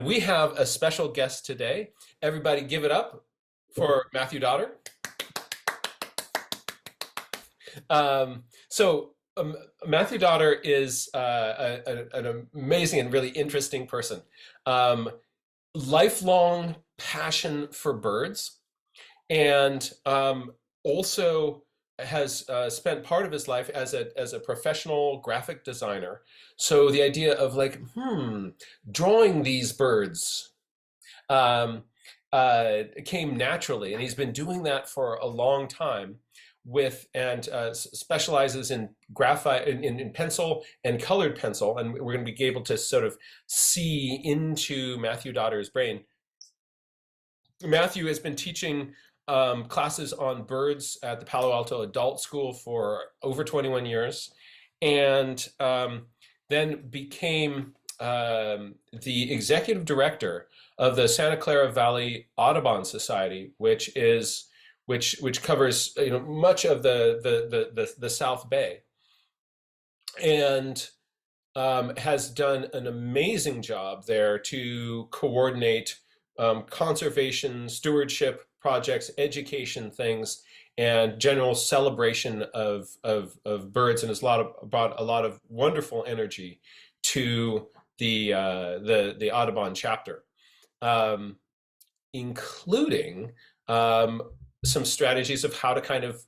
We have a special guest today. Everybody give it up for Matthew Dodder. So Matthew Dodder is an amazing and really interesting person. Um, Lifelong passion for birds, and also has spent part of his life as a professional graphic designer. So the idea of like, drawing these birds um, came naturally, and he's been doing that for a long time with and specializes in graphite in pencil and colored pencil, and we're going to be able to sort of see into Matthew Dodder's brain. Matthew has been teaching classes on birds at the Palo Alto Adult School for over 21 years, and then became the executive director of the Santa Clara Valley Audubon Society, which covers much of the South Bay, and has done an amazing job there to coordinate conservation, stewardship projects, education things, and general celebration of birds, and has brought a lot of wonderful energy to the Audubon chapter, um, including some strategies of how to kind of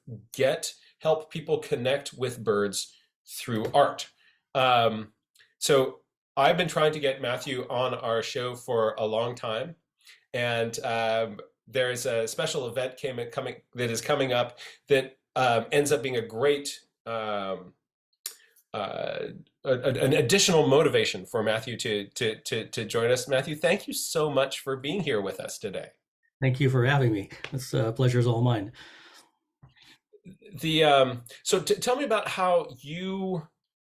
help people connect with birds through art. Um, so I've been trying to get Matthew on our show for a long time, and there's a special event coming that is coming up that ends up being a great an additional motivation for Matthew to join us. Matthew, thank you so much for being here with us today. Thank you for having me. This pleasure is all mine. Tell me about how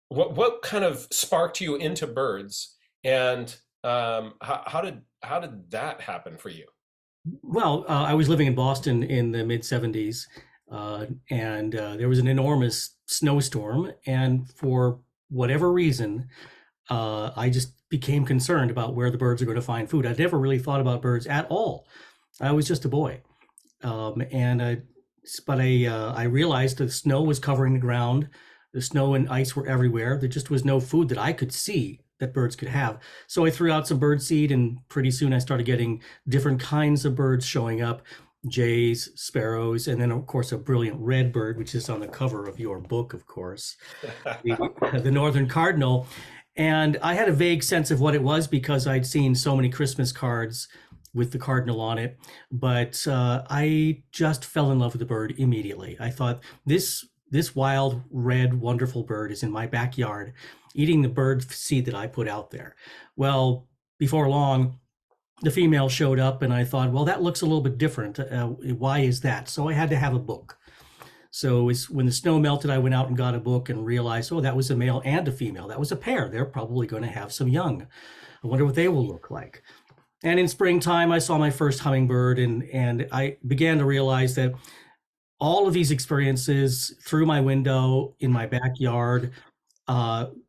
what kind of sparked you into birds, and how did that happen for you? Well, I was living in Boston in the mid 70s, and there was an enormous snowstorm. And for whatever reason, I just became concerned about where the birds are going to find food. I'd never really thought about birds at all. I was just a boy. And but I realized the snow was covering the ground. The snow and ice were everywhere. There just was no food that I could see that birds could have. So I threw out some bird seed, and pretty soon I started getting different kinds of birds showing up: jays, sparrows, and then of course a brilliant red bird, which is on the cover of your book, of course, the northern cardinal. And I had a vague sense of what it was because I'd seen so many Christmas cards with the cardinal on it. But I just fell in love with the bird immediately. I thought this wild, red, wonderful bird is in my backyard eating the bird seed that I put out there. Well, before long, the female showed up, and I thought, well, that looks a little bit different. Why is that? So I had to have a book. So when the snow melted, I went out and got a book and realized, oh, that was a male and a female. That was a pair. They're probably going to have some young. I wonder what they will look like. And in springtime, I saw my first hummingbird, and I began to realize that all of these experiences through my window in my backyard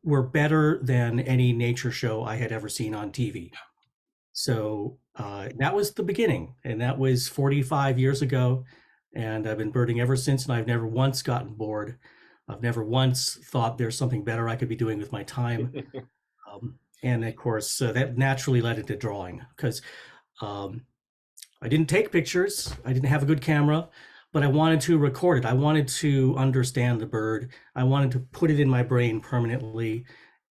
were better than any nature show I had ever seen on TV. So that was the beginning, and that was 45 years ago. And I've been birding ever since, and I've never once gotten bored. I've never once thought there's something better I could be doing with my time. And of course, that naturally led into drawing because um, I didn't take pictures. I didn't have a good camera, but I wanted to record it. I wanted to understand the bird. I wanted to put it in my brain permanently.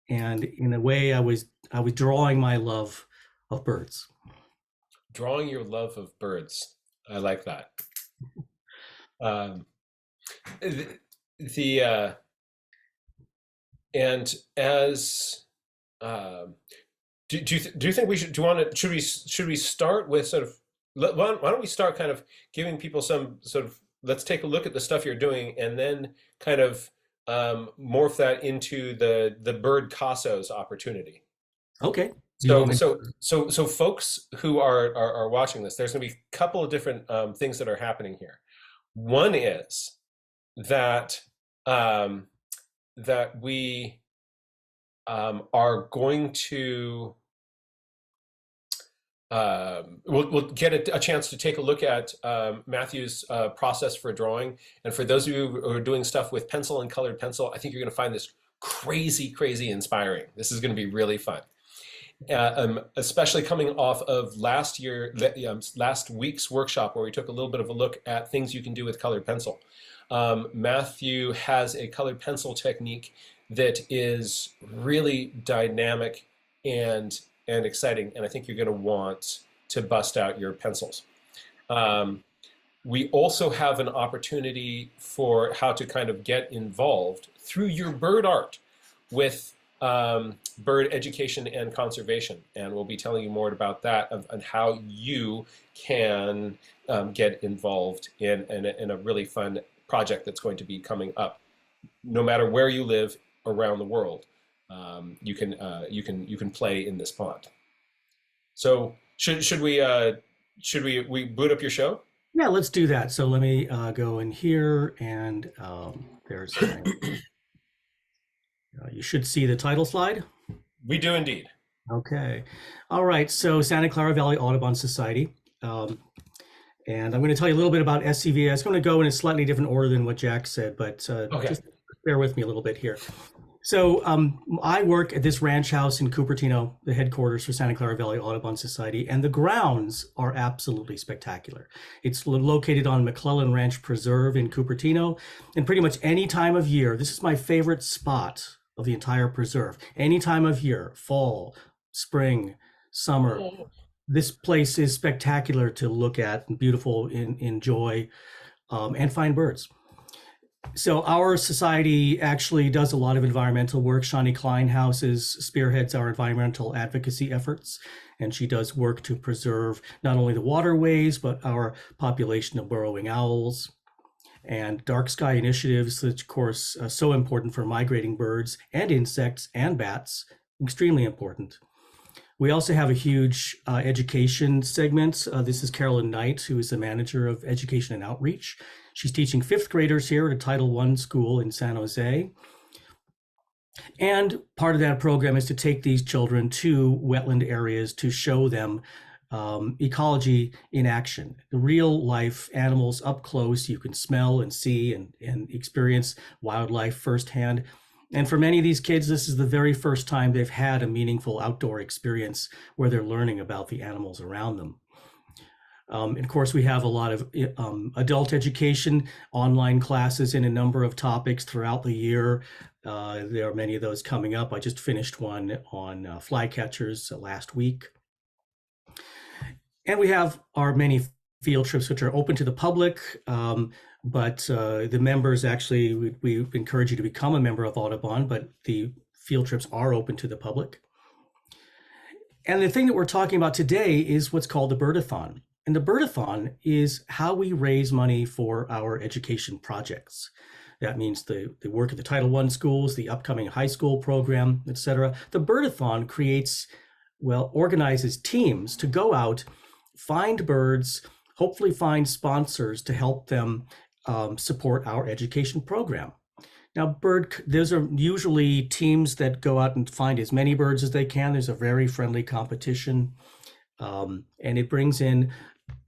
And in a way, I was drawing my love of birds. Drawing your love of birds. I like that. Um, the, the and as do you think we should do you want to should we start with sort of why don't we start kind of giving people some sort of, let's take a look at the stuff you're doing, and then kind of morph that into the bird Casos opportunity. Okay. You So want me? folks who are watching this, there's going to be a couple of different things that are happening here. One is that um, that we are going to we'll get a chance to take a look at Matthew's process for drawing. And for those of you who are doing stuff with pencil and colored pencil, I think you're going to find this crazy, crazy inspiring. This is going to be really fun. Especially coming off of last week's workshop where we took a little bit of a look at things you can do with colored pencil. Matthew has a colored pencil technique that is really dynamic and exciting, and I think you're going to want to bust out your pencils. We also have an opportunity for how to kind of get involved through your bird art with bird education and conservation, and we'll be telling you more about that and how you can get involved in a really fun project that's going to be coming up. No matter where you live around the world, you can play in this pond. So should we boot up your show? Yeah, let's do that. So let me go in here, and there's you should see the title slide. We do indeed. Okay. All right. So Santa Clara Valley Audubon Society. And I'm going to tell you a little bit about SCVA. It's going to go in a slightly different order than what Jack said, but just bear with me a little bit here. So I work at this ranch house in Cupertino, the headquarters for Santa Clara Valley Audubon Society, and the grounds are absolutely spectacular. It's located on McClellan Ranch Preserve in Cupertino, and pretty much any time of year, this is my favorite spot of the entire preserve. Any time of year, fall, spring, summer, this place is spectacular to look at and beautiful, enjoy, and find birds. So our society actually does a lot of environmental work. Shani Kleinhauses spearheads our environmental advocacy efforts, and she does work to preserve not only the waterways, but our population of burrowing owls and dark sky initiatives, which of course are so important for migrating birds and insects and bats, extremely important. We also have a huge education segment. This is Carolyn Knight, who is the manager of education and outreach. She's teaching fifth graders here at a Title I school in San Jose. And part of that program is to take these children to wetland areas to show them ecology in action, the real life animals up close. You can smell and see and experience wildlife firsthand. And for many of these kids, this is the very first time they've had a meaningful outdoor experience where they're learning about the animals around them. And of course, we have a lot of adult education, online classes in a number of topics throughout the year. There are many of those coming up. I just finished one on flycatchers last week. And we have our many field trips, which are open to the public. But the members, actually, we encourage you to become a member of Audubon, but the field trips are open to the public. And the thing that we're talking about today is what's called the Birdathon. And the Birdathon is how we raise money for our education projects. That means the work at the Title I schools, the upcoming high school program, et cetera. The Birdathon organizes teams to go out, find birds, hopefully find sponsors to help them support our education program. Now, those are usually teams that go out and find as many birds as they can. There's a very friendly competition, and it brings in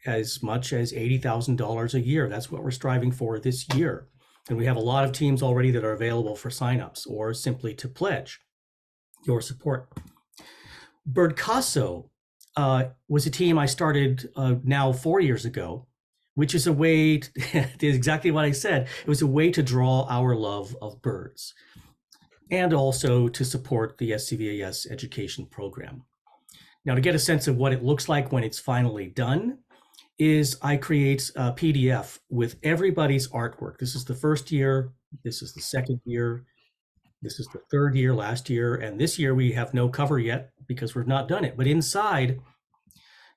as much as $80,000 a year. That's what we're striving for this year. And we have a lot of teams already that are available for signups or simply to pledge your support. Birdcasso was a team I started now 4 years ago, which is a way to, exactly what I said. It was a way to draw our love of birds and also to support the SCVAS education program. Now, to get a sense of what it looks like when it's finally done, is I create a PDF with everybody's artwork. This is the first year, this is the second year, this is the third year, last year, and this year we have no cover yet because we've not done it. But inside,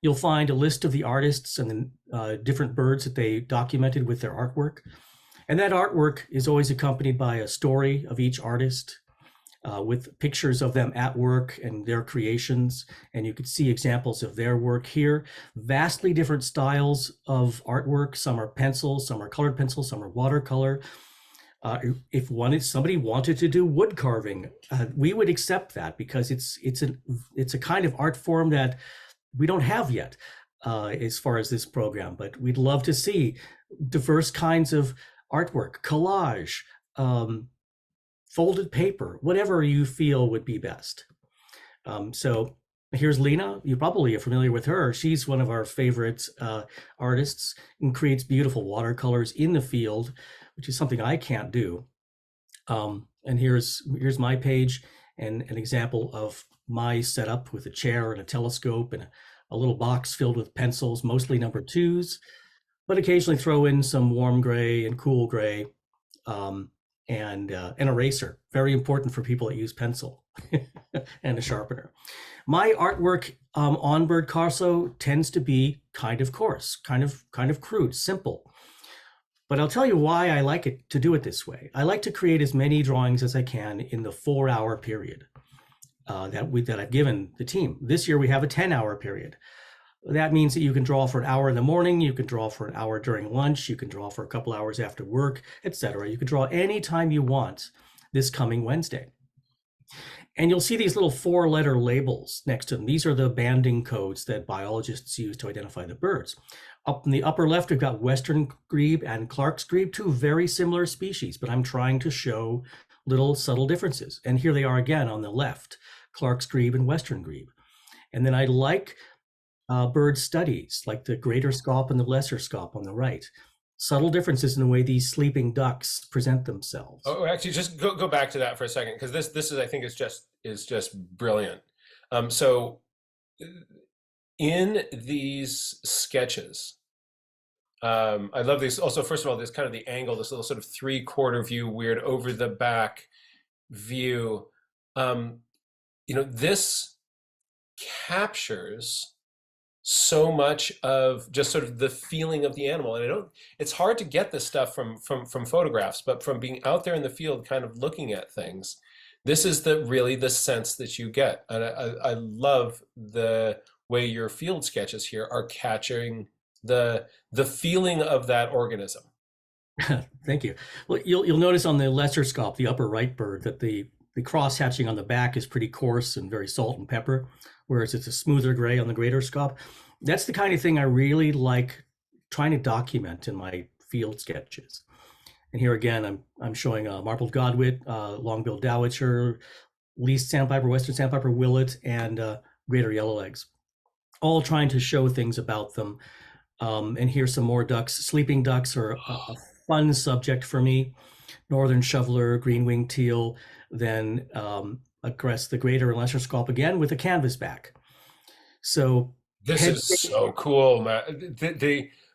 you'll find a list of the artists and the different birds that they documented with their artwork. And that artwork is always accompanied by a story of each artist with pictures of them at work and their creations. And you could see examples of their work here. Vastly different styles of artwork. Some are pencils, some are colored pencils, some are watercolor. If somebody wanted to do wood carving, we would accept that because it's a kind of art form that we don't have yet as far as this program, but we'd love to see diverse kinds of artwork, collage, um, folded paper, whatever you feel would be best. So here's Lena. You probably are familiar with her. She's one of our favorite artists and creates beautiful watercolors in the field, which is something I can't do. And here's my page and an example of my setup with a chair and a telescope and a little box filled with pencils, mostly number twos, but occasionally throw in some warm gray and cool gray, and an eraser. Very important for people that use pencil and a sharpener. My artwork on Birdcasso tends to be kind of coarse, kind of crude, simple. But I'll tell you why I like it to do it this way. I like to create as many drawings as I can in the 4-hour period that I've given the team. This year we have a 10-hour period. That means that you can draw for an hour in the morning, you can draw for an hour during lunch, you can draw for a couple hours after work, etc. You can draw anytime you want this coming Wednesday. And you'll see these little 4-letter labels next to them. These are the banding codes that biologists use to identify the birds. Up in the upper left, we've got Western grebe and Clark's grebe, two very similar species, but I'm trying to show little subtle differences. And here they are again on the left, Clark's grebe and Western grebe. And then I like bird studies, like the greater scaup and the lesser scaup on the right. Subtle differences in the way these sleeping ducks present themselves. Oh, actually, just go back to that for a second, because this is, I think, is just brilliant. So in these sketches, I love these. Also, first of all, there's kind of the angle, this little sort of 3/4 view, weird over the back view. This captures so much of just sort of the feeling of the animal. And it's hard to get this stuff from photographs, but from being out there in the field, kind of looking at things, this is really the sense that you get. And I love the way your field sketches here are capturing the feeling of that organism. Thank you. Well, you'll notice on the lesser scaup, the upper right bird, that the cross hatching on the back is pretty coarse and very salt and pepper, whereas it's a smoother gray on the greater scaup. That's the kind of thing I really like trying to document in my field sketches. And here again, I'm showing marbled godwit, long-billed dowitcher, least sandpiper, western sandpiper, willet, and greater yellowlegs, all trying to show things about them. And here's some more ducks. Sleeping ducks are a fun subject for me. Northern shoveler, green-winged teal, then across the greater and lesser scaup again with a canvas back. So this is so cool, man.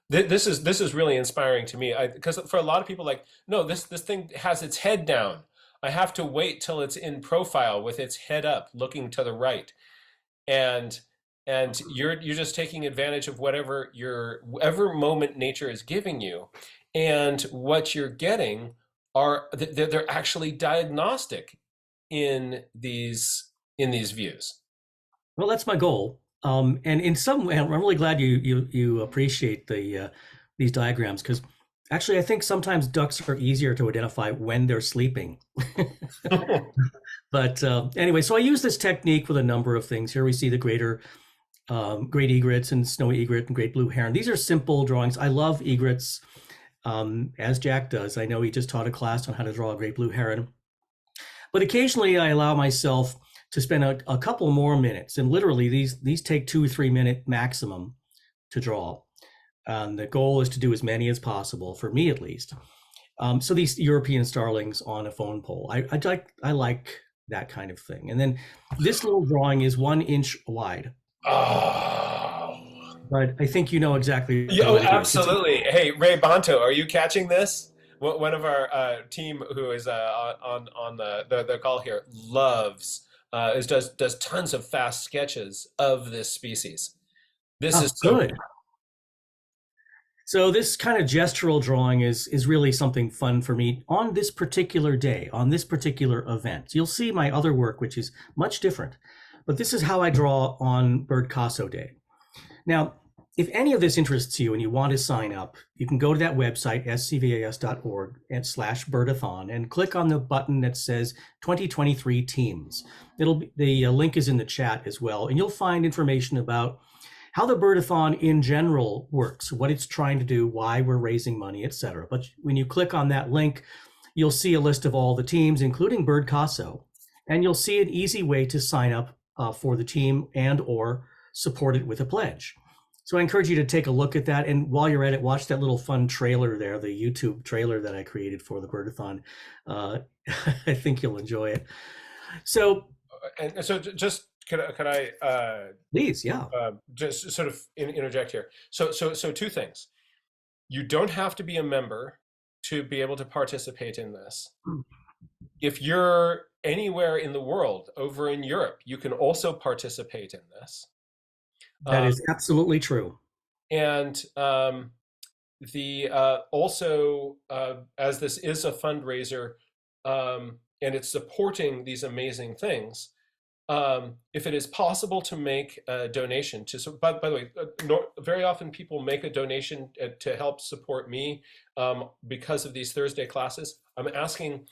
This is really inspiring to me, because for a lot of people, like, no, this thing has its head down. I have to wait till it's in profile with its head up, looking to the right, and you're just taking advantage of whatever moment nature is giving you, and what you're getting are they're actually diagnostic in these views. Well, that's my goal. And in some way, I'm really glad you appreciate these diagrams, because actually I think sometimes ducks are easier to identify when they're sleeping. But anyway, so I use this technique with a number of things. Here we see the great egrets and snowy egret and great blue heron. These are simple drawings. I love egrets, as Jack does. I know he just taught a class on how to draw a great blue heron. But occasionally I allow myself to spend a couple more minutes, and literally these take 2 or 3 minute maximum to draw. The goal is to do as many as possible, for me at least. So these European starlings on a phone pole, I like that kind of thing. And then this little drawing is 1 inch wide. Oh. But I think you know exactly. Oh, absolutely. Hey, Ray Bonto, are you catching this? One of our team who is on the call here does tons of fast sketches of this species. This is so good. So this kind of gestural drawing is really something fun for me on this particular day, on this particular event. You'll see my other work, which is much different, but this is how I draw on Birdcasso Day. Now, if any of this interests you and you want to sign up, you can go to that website, scvas.org/birdathon, and click on the button that says 2023 teams. The link is in the chat as well, and you'll find information about how the Birdathon in general works, what it's trying to do, why we're raising money, etc. But when you click on that link, you'll see a list of all the teams, including Bird Caso, and you'll see an easy way to sign up for the team and or support it with a pledge. So I encourage you to take a look at that. And while you're at it, watch that little fun trailer there, the YouTube trailer that I created for the Birdathon. I think you'll enjoy it. So, And so just could I please, yeah. just sort of interject here? So two things. You don't have to be a member to be able to participate in this. If you're anywhere in the world, over in Europe, you can also participate in this. That is absolutely true. And the also as this is a fundraiser and it's supporting these amazing things, if it is possible to make a donation to, so by the way, very often people make a donation to help support me because of these Thursday classes. I'm asking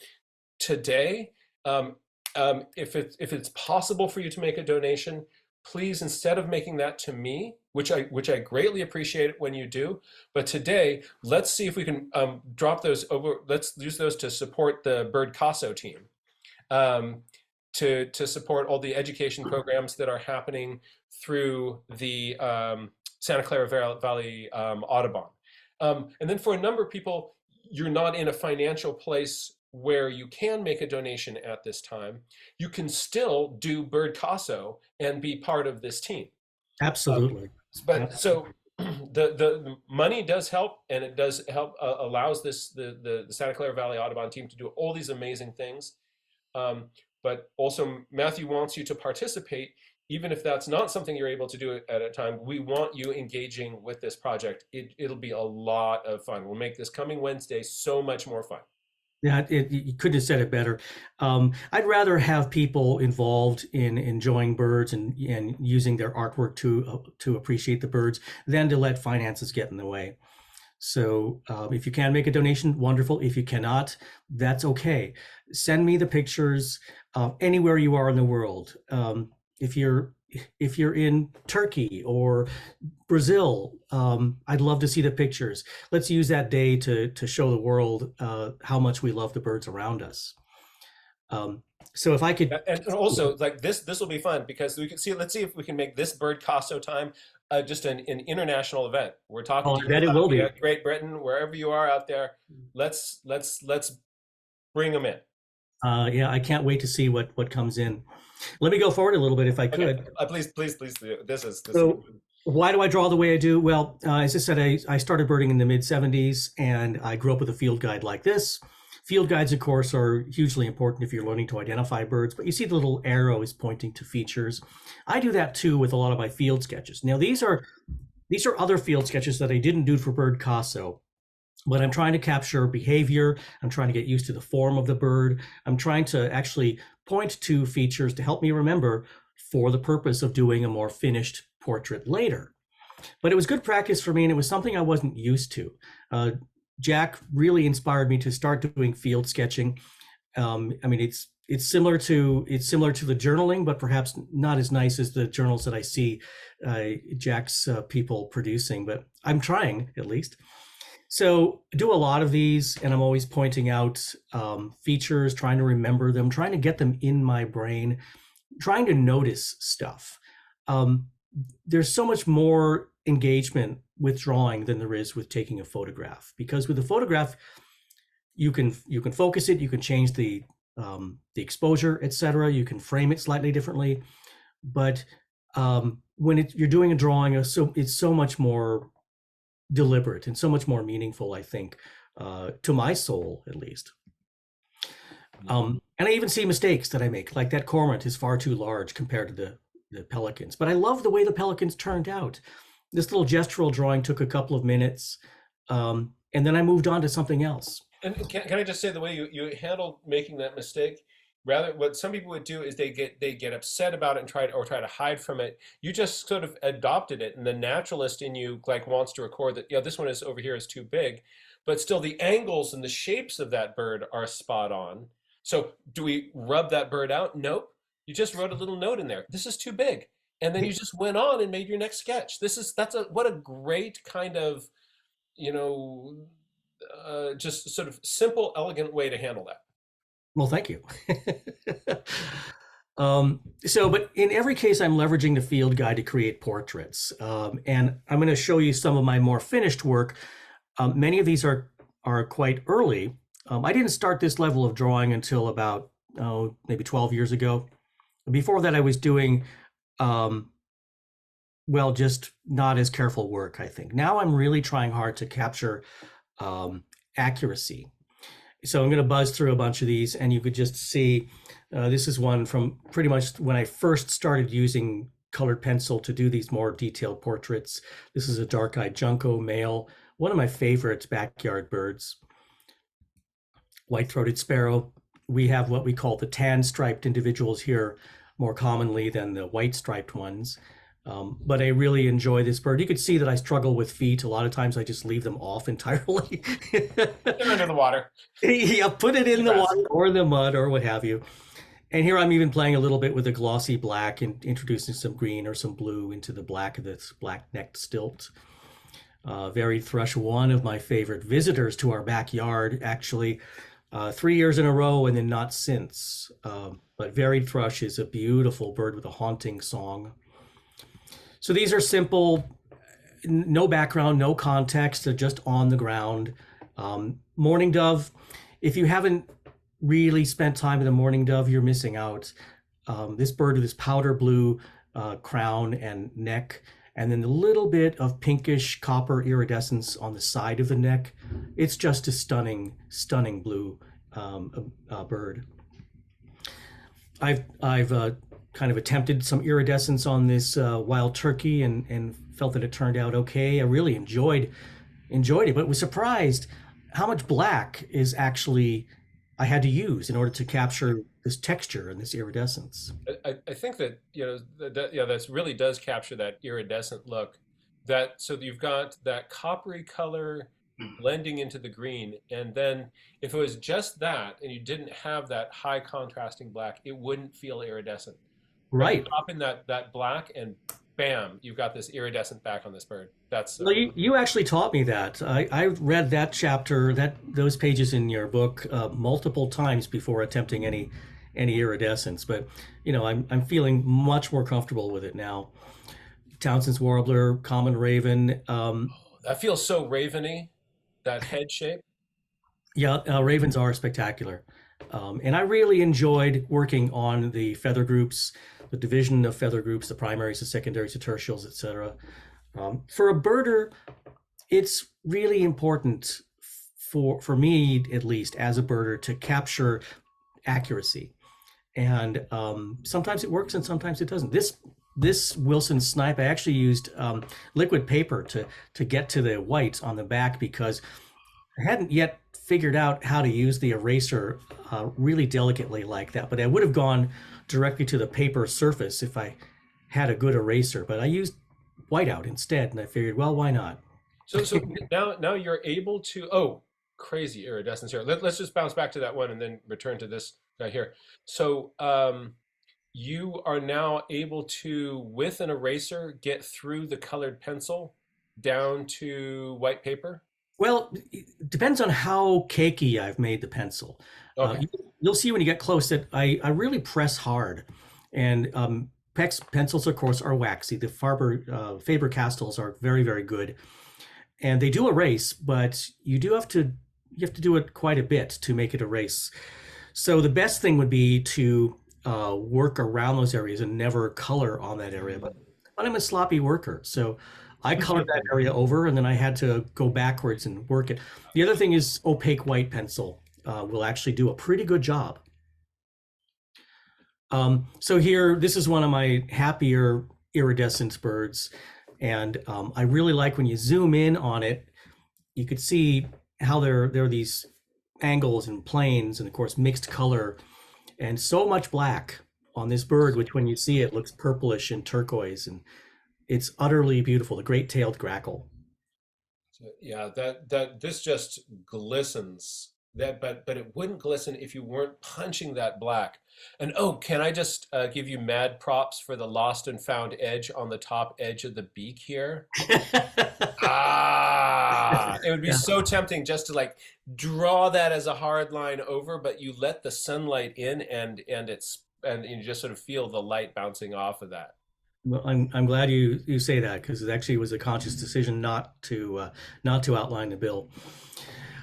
today, if it's possible for you to make a donation, please, instead of making that to me, which I greatly appreciate when you do, but today, let's see if we can drop those over. Let's use those to support the Bird Caso team, to support all the education programs that are happening through the Santa Clara Valley Audubon. And then for a number of people, you're not in a financial place where you can make a donation at this time. You can still do Bird Caso and be part of this team. Absolutely. But so the money does help, and it does help, allows the Santa Clara Valley Audubon team to do all these amazing things. But also Matthew wants you to participate, even if that's not something you're able to do at a time. We want you engaging with this project. It'll be a lot of fun. We'll make this coming Wednesday so much more fun. Yeah, you couldn't have said it better. I'd rather have people involved in enjoying birds and using their artwork to appreciate the birds than to let finances get in the way. So if you can make a donation, wonderful. If you cannot, that's okay. Send me the pictures anywhere you are in the world. If you're in Turkey or Brazil, I'd love to see the pictures. Let's use that day to show the world how much we love the birds around us. So if I could, and also like this will be fun because we can see. Let's see if we can make this Bird Caso time just an international event. We're talking to I bet it will be. Great Britain, wherever you are out there. Let's bring them in. Yeah, I can't wait to see what comes in. Let me go forward a little bit if I could. Please do. This is so. Why do I draw the way I do? Well, as I said, I started birding in the mid-'70s, and I grew up with a field guide like this. Field guides, of course, are hugely important if you're learning to identify birds, but you see the little arrow is pointing to features. I do that too with a lot of my field sketches. Now, these are other field sketches that I didn't do for Bird Caso, but I'm trying to capture behavior. I'm trying to get used to the form of the bird. I'm trying to actually point to features to help me remember for the purpose of doing a more finished portrait later. But it was good practice for me, and it was something I wasn't used to. Jack really inspired me to start doing field sketching. I mean, it's similar to the journaling, but perhaps not as nice as the journals that I see Jack's people producing. But I'm trying, at least. So I do a lot of these, and I'm always pointing out features, trying to remember them, trying to get them in my brain, trying to notice stuff. There's so much more engagement with drawing than there is with taking a photograph, because with a photograph, you can focus it, you can change the exposure, etc. You can frame it slightly differently, but when you're doing a drawing, it's so much more deliberate and so much more meaningful, I think, to my soul at least. And I even see mistakes that I make, like that cormorant is far too large compared to the pelicans, but I love the way the pelicans turned out. This little gestural drawing took a couple of minutes, and then I moved on to something else. And can I just say, the way you handled making that mistake, rather what some people would do is they get upset about it and try to hide from it. You just sort of adopted it, and the naturalist in you like wants to record that, yeah, this one is over here is too big, but still the angles and the shapes of that bird are spot on. So do we rub that bird out? Nope. You just wrote a little note in there. This is too big. and then you just went on and made your next sketch. That's a what a great kind of, you know, just sort of simple, elegant way to handle that. Well, thank you. But in every case, I'm leveraging the field guide to create portraits. And I'm going to show you some of my more finished work. Many of these are quite early. I didn't start this level of drawing until about, maybe 12 years ago. Before that, I was doing, just not as careful work, I think. Now I'm really trying hard to capture accuracy. So I'm going to buzz through a bunch of these, and you could just see this is one from pretty much when I first started using colored pencil to do these more detailed portraits. This is a dark-eyed junco male, one of my favorite backyard birds. White-throated sparrow. We have what we call the tan-striped individuals here more commonly than the white-striped ones. But I really enjoy this bird. You could see that I struggle with feet. A lot of times I just leave them off entirely. They're under the water. Yeah, put it in the water or the mud or what have you. And here I'm even playing a little bit with a glossy black and introducing some green or some blue into the black of this black-necked stilt. Varied thrush, one of my favorite visitors to our backyard, actually, 3 years in a row and then not since. But varied thrush is a beautiful bird with a haunting song. So these are simple, no background, no context, they're just on the ground. Mourning dove, if you haven't really spent time with a mourning dove, you're missing out. This bird with this powder blue crown and neck, and then a little bit of pinkish copper iridescence on the side of the neck. It's just a stunning, stunning blue bird. I've kind of attempted some iridescence on this wild turkey and felt that it turned out okay. I really enjoyed it, but was surprised how much black is actually I had to use in order to capture this texture and this iridescence. I think that that's really does capture that iridescent look. That so you've got that coppery color blending into the green, and then if it was just that and you didn't have that high contrasting black, it wouldn't feel iridescent. But you Right. drop in that black, and bam, you've got this iridescent back on this bird. That's Well, you actually taught me that. I read that chapter, those pages in your book multiple times before attempting any iridescence. But I'm feeling much more comfortable with it now. Townsend's warbler, common raven. that feels so raveny, that head shape. Yeah, ravens are spectacular. And I really enjoyed working on the feather groups, the division of feather groups, the primaries, the secondaries, the tertials, etc. For a birder, it's really important for me, at least, as a birder, to capture accuracy. And sometimes it works and sometimes it doesn't. This Wilson snipe, I actually used liquid paper to get to the white on the back because I hadn't yet figured out how to use the eraser really delicately like that. But I would have gone directly to the paper surface if I had a good eraser. But I used whiteout instead, and I figured, well, why not? So now you're able to, oh, crazy iridescence here. Let's just bounce back to that one and then return to this guy here. So you are now able to, with an eraser, get through the colored pencil down to white paper. Well, it depends on how cakey I've made the pencil. Okay. You'll see when you get close that I really press hard. And pencils, of course, are waxy. The Faber-Castells are very, very good. And they do erase, but you have to do it quite a bit to make it erase. So the best thing would be to work around those areas and never color on that area. But I'm a sloppy worker, so I colored that area over and then I had to go backwards and work it. The other thing is opaque white pencil will actually do a pretty good job. So here, this is one of my happier iridescence birds. And I really like when you zoom in on it, you could see how there are these angles and planes and of course mixed color and so much black on this bird, which when you see it looks purplish and turquoise, and it's utterly beautiful, the great-tailed grackle. So, yeah, that this just glistens that, but it wouldn't glisten if you weren't punching that black. And oh, can I just give you mad props for the lost and found edge on the top edge of the beak here? Ah, it would be Yeah. so tempting just to like draw that as a hard line over, but you let the sunlight in and you just sort of feel the light bouncing off of that. Well, I'm glad you say that because it actually was a conscious decision not to outline the bill.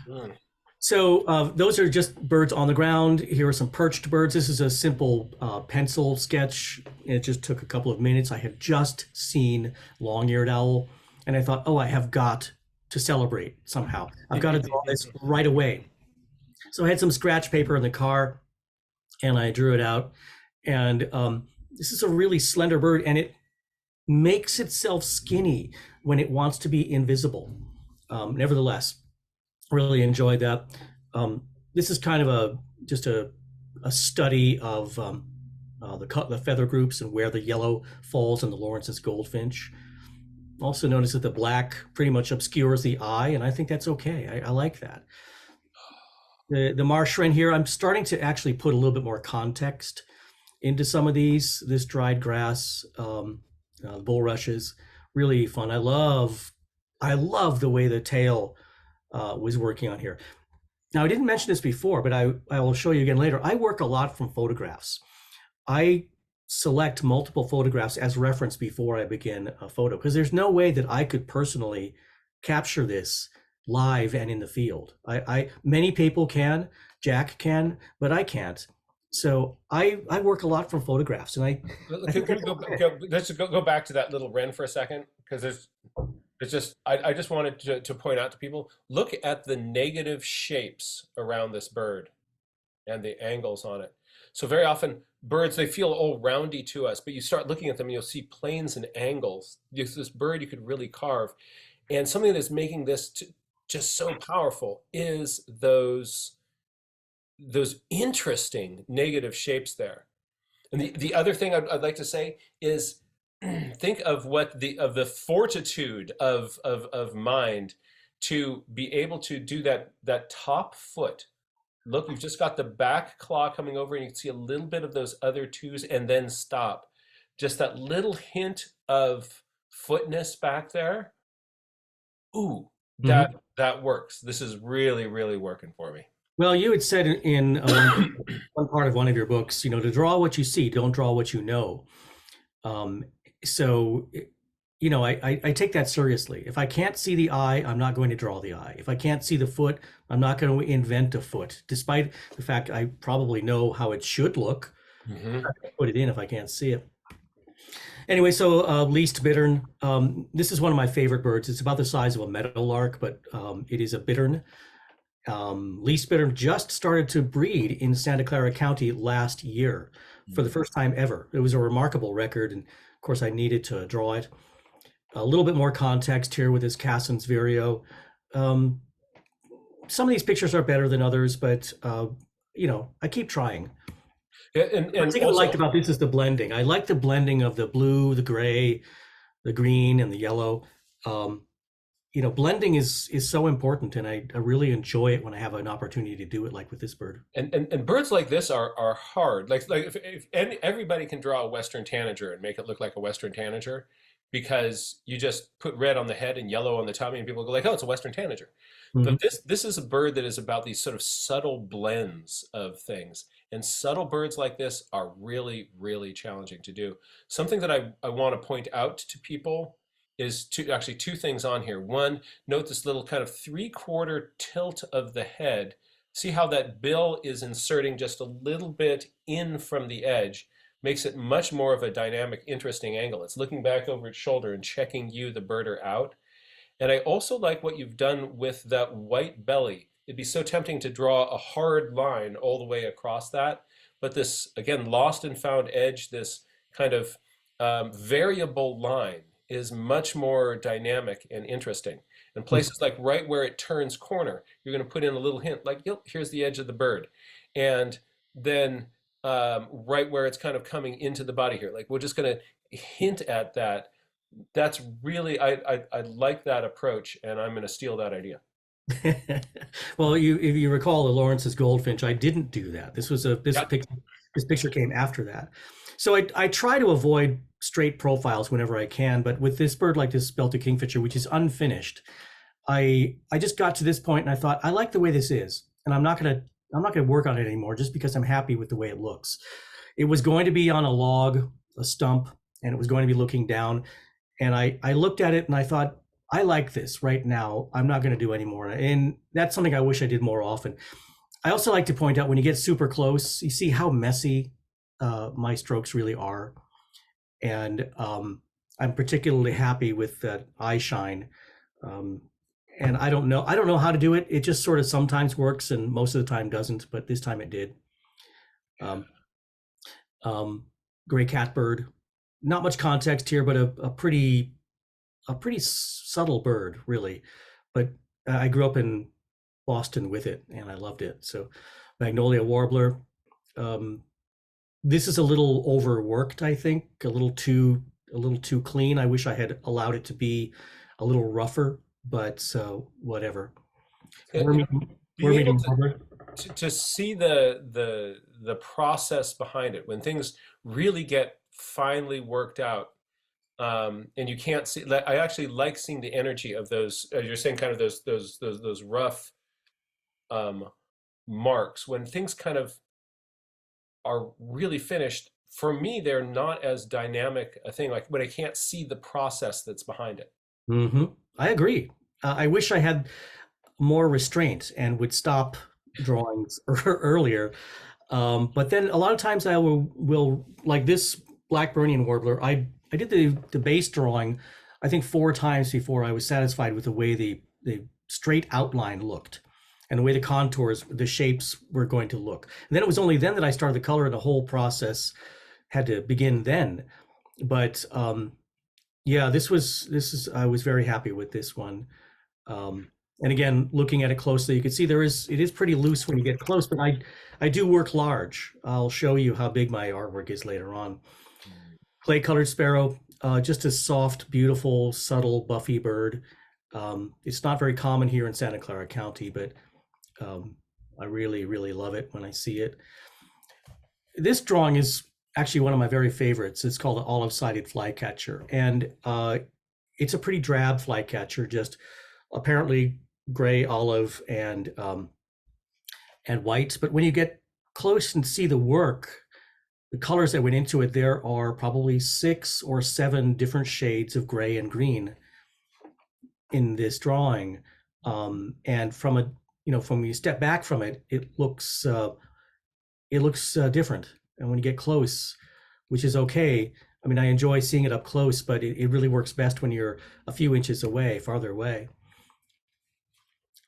Mm. So those are just birds on the ground. Here are some perched birds. This is a simple pencil sketch. It just took a couple of minutes. I had just seen long-eared owl, and I thought, oh, I have got to celebrate somehow. I've got to draw this right away. So I had some scratch paper in the car, and I drew it out. And this is a really slender bird, and it makes itself skinny when it wants to be invisible. Nevertheless, really enjoyed that. This is kind of just a study of the feather groups and where the yellow falls in the Lawrence's goldfinch. Also notice that the black pretty much obscures the eye, and I think that's okay. I like that. The marsh wren here, I'm starting to actually put a little bit more context into some of these. This dried grass, bulrushes, really fun. I love the way the tail was working on here. Now, I didn't mention this before, but I will show you again later. I work a lot from photographs. I select multiple photographs as reference before I begin a photo because there's no way that I could personally capture this live and in the field. Many people can, Jack can, but I can't. So I work a lot from photographs, and I think Can we let's go back to that little wren for a second because it's just I just wanted to point out to people, look at the negative shapes around this bird and the angles on it. So very often birds, they feel all roundy to us, but you start looking at them and you'll see planes and angles. This bird you could really carve. And something that's making this just so powerful is those interesting negative shapes there. And the other thing I'd like to say is think of what the fortitude of mind to be able to do that top foot. Look, you've just got the back claw coming over, and you can see a little bit of those other twos, and then stop. Just that little hint of footness back there. Ooh, Mhm. that works. This is really, really working for me. Well, you had said in one part of one of your books, to draw what you see, don't draw what you know. Um, so, I take that seriously. If I can't see the eye, I'm not going to draw the eye. If I can't see the foot, I'm not going to invent a foot, despite the fact I probably know how it should look. Hmm. I put it in if I can't see it. Anyway, so least bittern. This is one of my favorite birds. It's about the size of a meadowlark, but it is a bittern. Least bittern just started to breed in Santa Clara County last year for the first time ever. It was a remarkable record, and of course I needed to draw it. A little bit more context here with this Casson's vireo. Some of these pictures are better than others, but I keep trying. Yeah, One and thing I liked also, about this is the blending. I like the blending of the blue, the gray, the green, and the yellow. Um, Blending is so important, and I really enjoy it when I have an opportunity to do it, like with this bird. and birds like this are hard. Like if everybody can draw a Western tanager and make it look like a Western tanager, because you just put red on the head and yellow on the tummy, and people go like, "Oh, it's a Western tanager." Mhm. But this is a bird that is about these sort of subtle blends of things, and subtle birds like this are really, really challenging to do. Something that I want to point out to people is actually two things on here. One, note this little kind of three-quarter tilt of the head. See how that bill is inserting just a little bit in from the edge, makes it much more of a dynamic, interesting angle. It's looking back over its shoulder and checking you, the birder, out. And I also like what you've done with that white belly. It'd be so tempting to draw a hard line all the way across that. But this, again, lost and found edge, this kind of variable line is much more dynamic and interesting. And places like right where it turns corner, you're going to put in a little hint, like, yep, here's the edge of the bird. And then right where it's kind of coming into the body here, like we're just going to hint at that. That's really, I like that approach, and I'm going to steal that idea. Well, if you recall the Lawrence's Goldfinch, I didn't do that. Yeah. This picture came after that. So I try to avoid straight profiles whenever I can, but with this bird like this Belted Kingfisher, which is unfinished, I just got to this point and I thought I like the way this is, and I'm not gonna work on it anymore just because I'm happy with the way it looks. It was going to be on a log, a stump, and it was going to be looking down. And I looked at it and I thought, I like this right now. I'm not going to do any more. And that's something I wish I did more often. I also like to point out when you get super close, you see how messy my strokes really are. And I'm particularly happy with that eye shine. Um, and I don't know how to do it. It just sort of sometimes works and most of the time doesn't, but this time it did. Um, um, Gray catbird, not much context here, but a pretty subtle bird, really. But I grew up in Boston with it, and I loved it. So, Magnolia warbler. Um, this is a little overworked, I think, a little too clean. I wish I had allowed it to be a little rougher, but whatever. You know, being Worm able eating warbler. to see the process behind it when things really get finely worked out, and you can't see. I actually like seeing the energy of those, as you're saying, kind of those rough um, marks when things kind of are really finished. For me, they're not as dynamic a thing like when I can't see the process that's behind it. Hmm. I agree. I wish I had more restraint and would stop drawings earlier. But then a lot of times I will like this Blackburnian warbler. I did the base drawing, I think 4 times before I was satisfied with the way the straight outline looked and the way the contours, the shapes were going to look. And then it was only then that I started the color, and the whole process had to begin then. But yeah, this is I was very happy with this one. And again, looking at it closely, you can see it is pretty loose when you get close, but I do work large. I'll show you how big my artwork is later on. Clay colored sparrow, just a soft, beautiful, subtle, buffy bird. It's not very common here in Santa Clara County, but um, I really, really love it when I see it. This drawing is actually one of my very favorites. It's called the olive-sided flycatcher, and it's a pretty drab flycatcher, just apparently gray, olive, and white. But when you get close and see the work, the colors that went into it, there are probably 6 or 7 different shades of gray and green in this drawing. And from a from when you step back from it, it looks different. And when you get close, which is okay. I mean, I enjoy seeing it up close, but it really works best when you're a few inches away, farther away.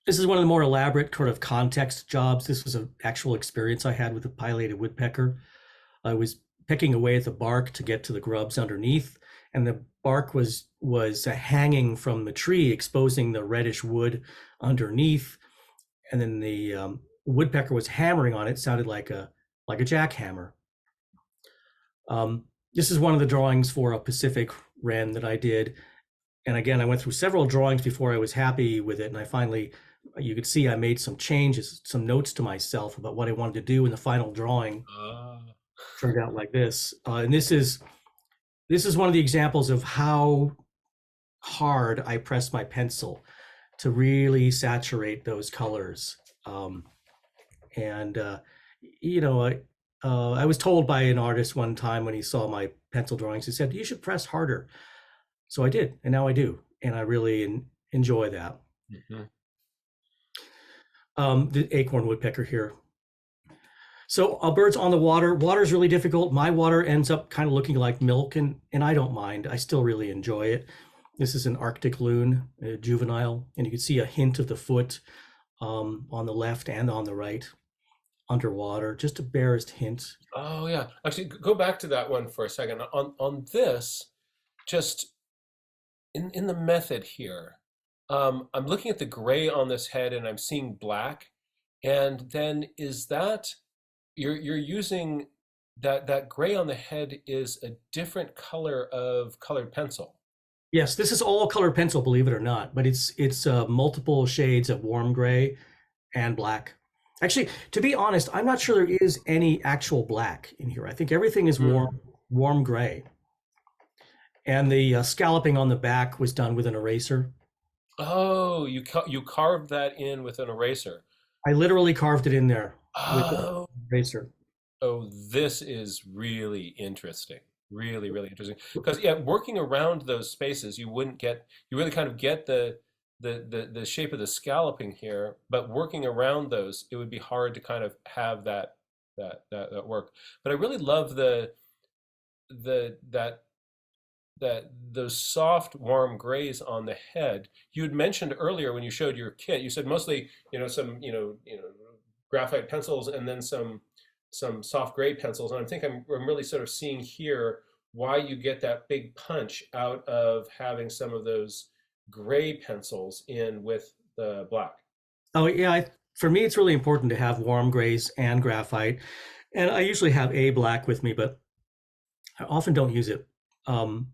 This is one of the more elaborate sort of context jobs. This was an actual experience I had with a pileated woodpecker. I was pecking away at the bark to get to the grubs underneath, and the bark was hanging from the tree, exposing the reddish wood underneath. And then the woodpecker was hammering on it. It sounded like a jackhammer. This is one of the drawings for a Pacific wren that I did. And again, I went through several drawings before I was happy with it. And I finally, you could see I made some changes, some notes to myself about what I wanted to do in the final drawing. Uh, Turned out like this. And this is one of the examples of how hard I press my pencil to really saturate those colors. And you know, I was told by an artist one time when he saw my pencil drawings, he said, "You should press harder." So I did, and now I do, and I really enjoy that. mhm. The acorn woodpecker here. So birds on the water. Water is really difficult. My water ends up kind of looking like milk, and I don't mind. I still really enjoy it. This is an Arctic loon, a juvenile, and you can see a hint of the foot on the left and on the right underwater, just a barest hint. Oh yeah. Actually, go back to that one for a second. On this, just in the method here, I'm looking at the gray on this head and I'm seeing black. And then is that you're using that gray on the head is a different color of colored pencil. Yes, this is all color pencil, believe it or not, but it's multiple shades of warm gray and black. Actually, to be honest, I'm not sure there is any actual black in here. I think everything is Mm. warm gray. And the scalloping on the back was done with an eraser. Oh, you carved that in with an eraser. I literally carved it in there with an Oh, eraser. oh, this is really interesting. Really, really interesting. Because yeah, working around those spaces, you really kind of get the shape of the scalloping here, but working around those, it would be hard to kind of have that work. But I really love the that those soft, warm grays on the head. You had mentioned earlier when you showed your kit, you said mostly, some, graphite pencils and then some soft gray pencils. And I think I'm really sort of seeing here why you get that big punch out of having some of those gray pencils in with the black. Oh yeah, for me it's really important to have warm grays and graphite, and I usually have a black with me, but I often don't use it. Um,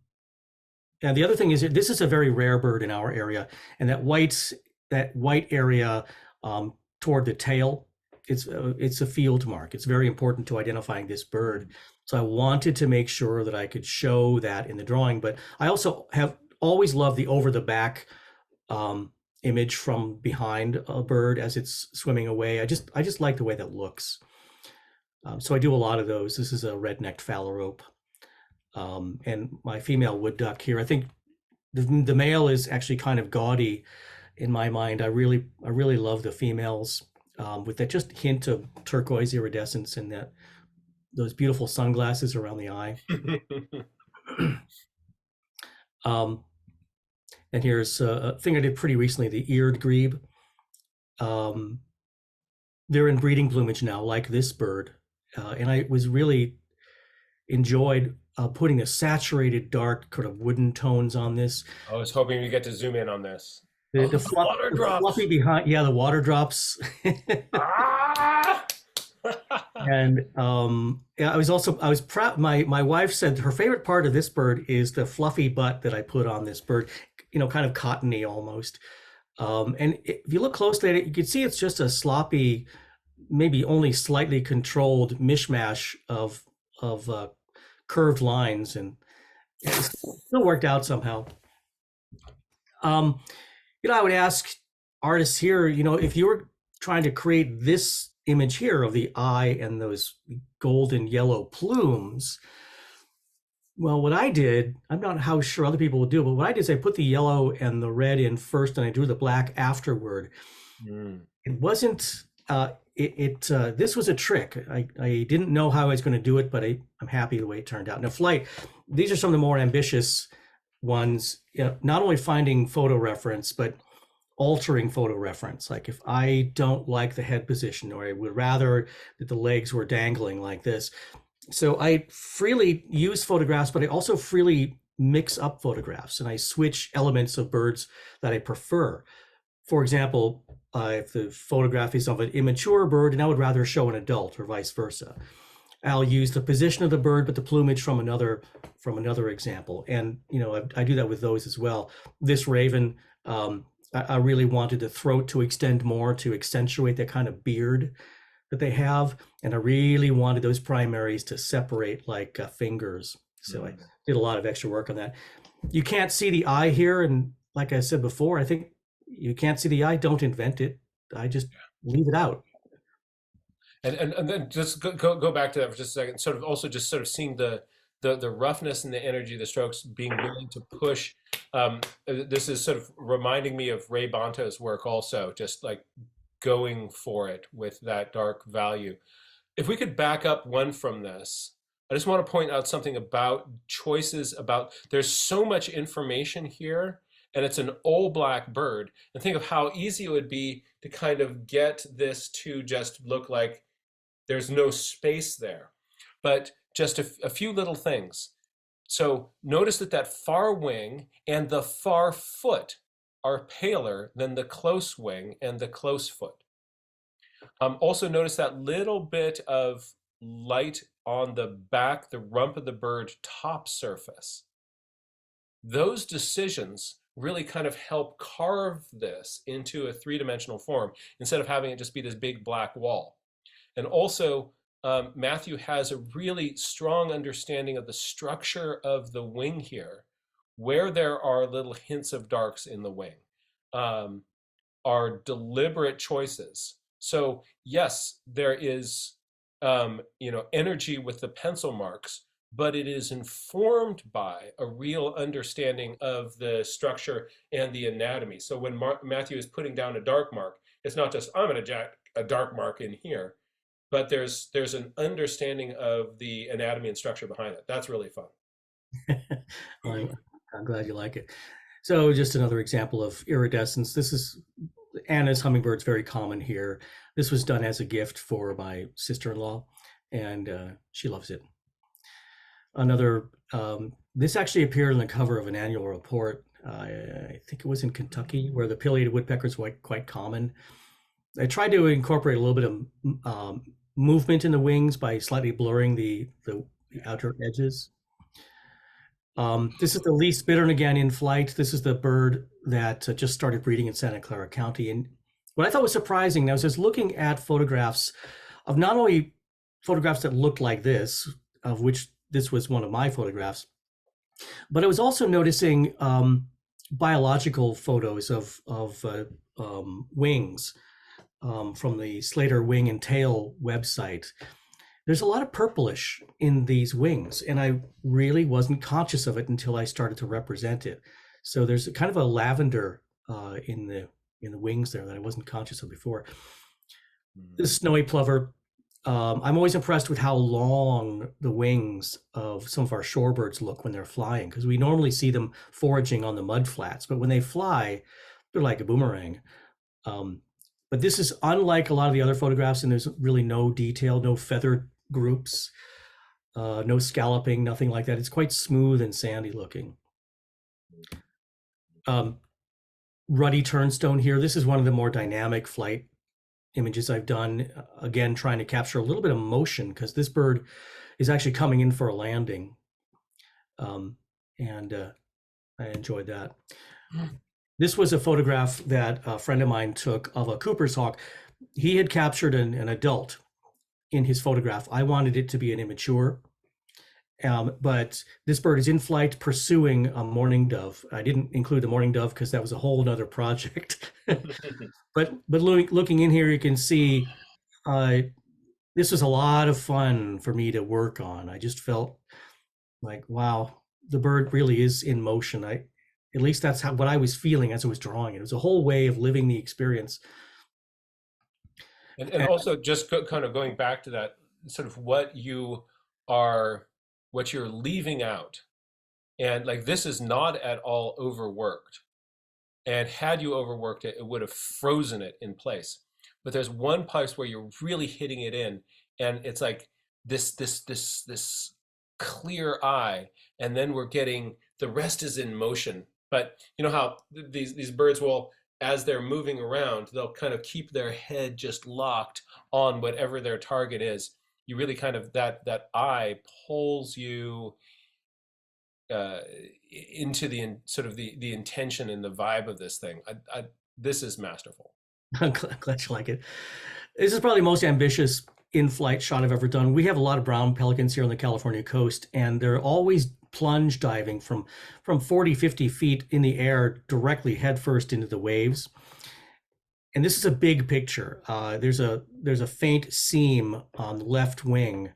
and the other thing is this is a very rare bird in our area, and that white area toward the tail, it's a field mark. It's very important to identifying this bird. So I wanted to make sure that I could show that in the drawing, but I also have always loved the over the back um, image from behind a bird as it's swimming away. I just like the way that looks. So I do a lot of those. This is a red-necked phalarope, and my female wood duck here. I think the male is actually kind of gaudy in my mind. I really love the females with that just hint of turquoise iridescence and that those beautiful sunglasses around the eye. Um, and here's a thing I did pretty recently: the eared grebe. Um, they're in breeding plumage now, like this bird, and I was really enjoyed putting the saturated dark kind of wooden tones on this. I was hoping we get to zoom in on this. The Oh, the, the water the fluffy drops. behind, yeah, the water drops. Ah! And yeah, I was proud. My wife said her favorite part of this bird is the fluffy butt that I put on this bird, kind of cottony almost. And if you look closely at it, you can see it's just a sloppy, maybe only slightly controlled mishmash of curved lines, and it still worked out somehow. Um, I would ask artists here, if you were trying to create this image here of the eye and those golden yellow plumes, well, what I did, I'm not how sure other people will do, but what I did is I put the yellow and the red in first, and I drew the black afterward. Mm. It wasn't. This was a trick. I didn't know how I was going to do it, but I'm happy the way it turned out. Now, flight. These are some of the more ambitious ones. Not only finding photo reference, but altering photo reference. Like if I don't like the head position, or I would rather that the legs were dangling like this. So I freely use photographs, but I also freely mix up photographs and I switch elements of birds that I prefer. For example, if the photograph is of an immature bird and I would rather show an adult or vice versa, I'll use the position of the bird, but the plumage from another example. And I do that with those as well. This raven, I really wanted the throat to extend more to accentuate that kind of beard that they have, and I really wanted those primaries to separate like fingers. So I Mm. did a lot of extra work on that. You can't see the eye here, and like I said before, I think you can't see the eye. Don't invent it. I just leave it out. And then just go back to that for just a second. Sort of also just sort of seeing the roughness and the energy of the strokes, being willing to push. This is sort of reminding me of Ray Bonta's work also, just like going for it with that dark value. If we could back up one from this, I just want to point out something about choices about there's so much information here, and it's an all black bird. And think of how easy it would be to kind of get this to just look like there's no space there. But just a few little things. So notice that far wing and the far foot are paler than the close wing and the close foot. Also notice that little bit of light on the back, the rump of the bird top surface. those decisions really kind of help carve this into a three-dimensional form instead of having it just be this big black wall. And also, Matthew has a really strong understanding of the structure of the wing here, where there are little hints of darks in the wing, um, are deliberate choices. So yes, there is, energy with the pencil marks, but it is informed by a real understanding of the structure and the anatomy. So when Matthew is putting down a dark mark, it's not just I'm going to jack a dark mark in here, but there's an understanding of the anatomy and structure behind it. That's really fun. I'm, I'm glad you like it. So just another example of iridescence. This is Anna's hummingbird's very common here. This was done as a gift for my sister-in-law, and she loves it. Another, this actually appeared on the cover of an annual report. I think it was in Kentucky, where the pileated woodpecker is quite common. I tried to incorporate a little bit of movement in the wings by slightly blurring the outer edges. This is the least bittern again in flight. This is the bird that just started breeding in Santa Clara County. And what I thought was surprising, I was just looking at photographs of not only photographs that looked like this, of which this was one of my photographs, but I was also noticing biological photos of wings from the Slater Wing and Tail website. There's a lot of purplish in these wings, and I really wasn't conscious of it until I started to represent it. So there's kind of a lavender in the wings there that I wasn't conscious of before. The snowy plover. I'm always impressed with how long the wings of some of our shorebirds look when they're flying, because we normally see them foraging on the mud flats, but when they fly, they're like a boomerang. But this is unlike a lot of the other photographs, and there's really no detail, no feathered groups, no scalloping, nothing like that. It's quite smooth and sandy looking. Ruddy turnstone here. This is one of the more dynamic flight images I've done, again, trying to capture a little bit of motion, because this bird is actually coming in for a landing. And I enjoyed that. This was a photograph that a friend of mine took of a Cooper's hawk. He had captured an adult in his photograph. I wanted it to be an immature, but this bird is in flight pursuing a mourning dove. I didn't include the mourning dove because that was a whole other project. But looking in here, you can see this was a lot of fun for me to work on. I just felt like, wow, the bird really is in motion. At least that's what I was feeling as I was drawing it. It was a whole way of living the experience. And also just kind of going back to that, sort of what you're leaving out. And like, this is not at all overworked. And had you overworked it, it would have frozen it in place. But there's one place where you're really hitting it in, and it's like this clear eye, and then we're getting the rest is in motion. But you know how these birds will, as they're moving around, they'll kind of keep their head just locked on whatever their target is. You really kind of, that eye pulls you into the sort of the intention and the vibe of this thing. This is masterful. I'm glad you like it. This is probably the most ambitious in-flight shot I've ever done. We have a lot of brown pelicans here on the California coast, and they're always plunge diving from 40, 50 feet in the air directly headfirst into the waves. And this is a big picture. There's a faint seam on the left wing,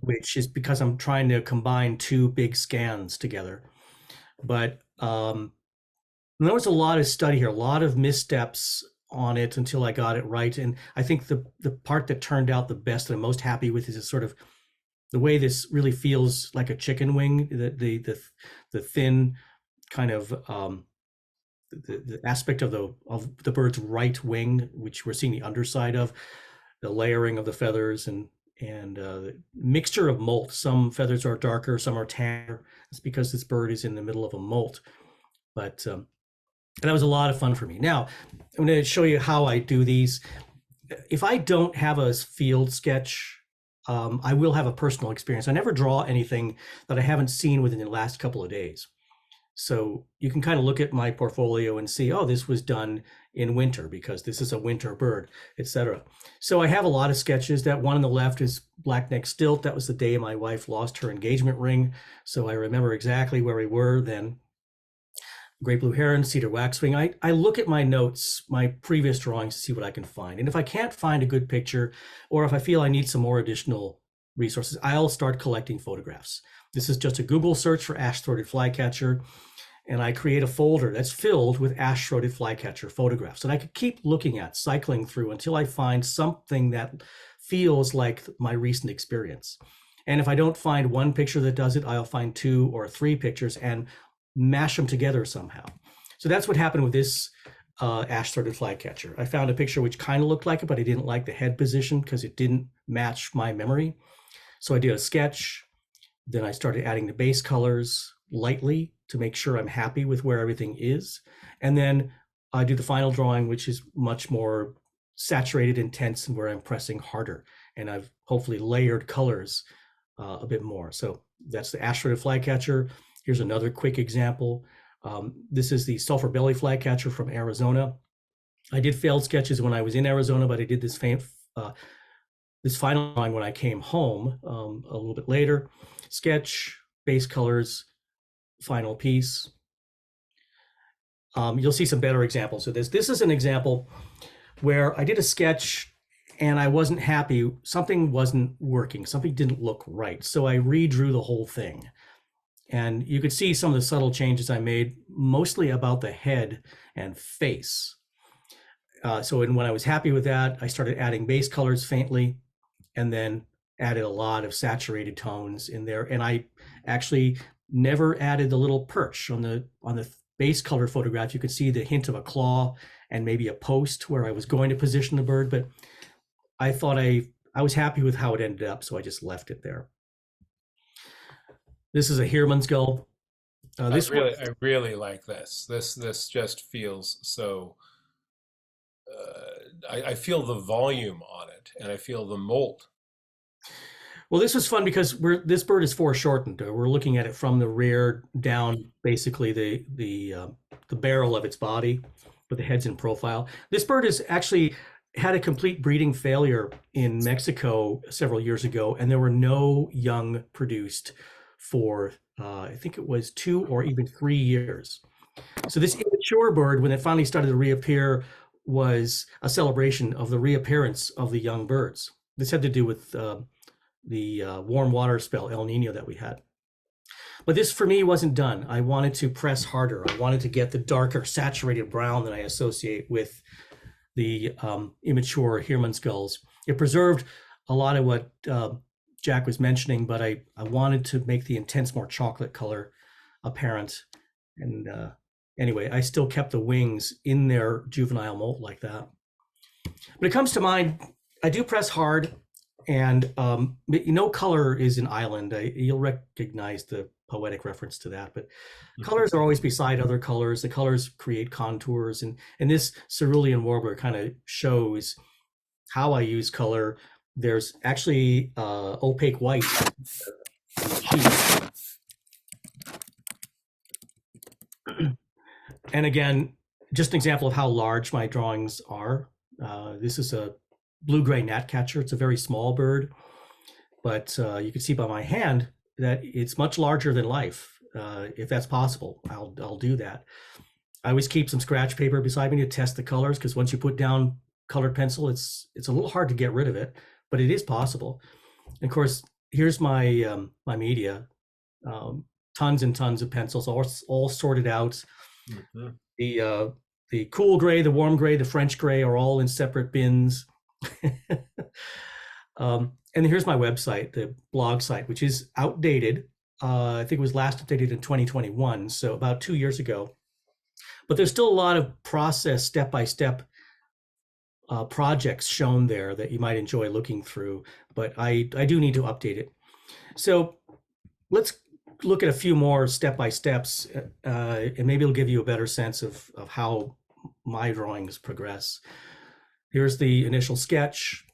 which is because I'm trying to combine two big scans together. But there was a lot of study here, a lot of missteps on it until I got it right. And I think the part that turned out the best and I'm most happy with is sort of the way this really feels like a chicken wing, the thin kind of the aspect of the bird's right wing, which we're seeing the underside of, the layering of the feathers and the mixture of molt. Some feathers are darker, some are tanner. It's because this bird is in the middle of a molt. But that was a lot of fun for me. Now, I'm going to show you how I do these. If I don't have a field sketch, I will have a personal experience. I never draw anything that I haven't seen within the last couple of days. So you can kind of look at my portfolio and see, oh, this was done in winter because this is a winter bird, etc. So I have a lot of sketches. That one on the left is black-necked stilt. That was the day my wife lost her engagement ring. So I remember exactly where we were then. Great blue heron, cedar waxwing. I look at my notes, my previous drawings to see what I can find. And if I can't find a good picture, or if I feel I need some more additional resources, I'll start collecting photographs. This is just a Google search for ash-throated flycatcher, and I create a folder that's filled with ash-throated flycatcher photographs that I could keep looking at, cycling through until I find something that feels like my recent experience. And if I don't find one picture that does it, I'll find 2 or 3 pictures and mash them together somehow. So that's what happened with this ash-throated flycatcher. I found a picture which kind of looked like it, but I didn't like the head position because it didn't match my memory. So I did a sketch. Then I started adding the base colors lightly to make sure I'm happy with where everything is. And then I do the final drawing, which is much more saturated, intense, and where I'm pressing harder. And I've hopefully layered colors a bit more. So that's the ash-throated flycatcher. Here's another quick example. This is the sulfur belly flycatcher from Arizona. I did failed sketches when I was in Arizona, but I did this final drawing when I came home a little bit later. Sketch, base colors, final piece. You'll see some better examples of this. This is an example where I did a sketch and I wasn't happy. Something wasn't working. Something didn't look right. So I redrew the whole thing. And you could see some of the subtle changes I made, mostly about the head and face. So when I was happy with that, I started adding base colors faintly, and then added a lot of saturated tones in there. And I actually never added the little perch on the base color photograph. You could see the hint of a claw and maybe a post where I was going to position the bird, but I thought I was happy with how it ended up, so I just left it there. This is a Heerman's gull. I really like this. This just feels so. I feel the volume on it, and I feel the molt. Well, this was fun because this bird is foreshortened. We're looking at it from the rear down, basically the barrel of its body, but the head's in profile. This bird is actually had a complete breeding failure in Mexico several years ago, and there were no young produced for I think it was 2 or even 3 years. So this immature bird, when it finally started to reappear, was a celebration of the reappearance of the young birds. This had to do with the warm water spell, El Nino, that we had. But this for me wasn't done. I wanted to press harder. I wanted to get the darker saturated brown that I associate with the immature Heerman's gulls. It preserved a lot of what Jack was mentioning, but I wanted to make the intense, more chocolate color apparent. And anyway, I still kept the wings in their juvenile molt like that. When it comes to mine, I do press hard, and no color is an island. You'll recognize the poetic reference to that, but colors are always beside other colors. The colors create contours, and this cerulean warbler kind of shows how I use color. There's actually opaque white. And again, just an example of how large my drawings are. This is a blue-gray gnatcatcher. It's a very small bird, but you can see by my hand that it's much larger than life. If that's possible, I'll do that. I always keep some scratch paper beside me to test the colors, because once you put down colored pencil, it's a little hard to get rid of it, but it is possible. And of course, here's my my media, tons and tons of pencils, all sorted out. Mm-hmm. The cool gray, the warm gray, the French gray are all in separate bins. And here's my website, the blog site, which is outdated. I think it was last updated in 2021, so about 2 years ago. But there's still a lot of process, step-by-step projects shown there that you might enjoy looking through, but I do need to update it. So let's look at a few more step-by-steps, and maybe it'll give you a better sense of how my drawings progress. Here's the initial sketch.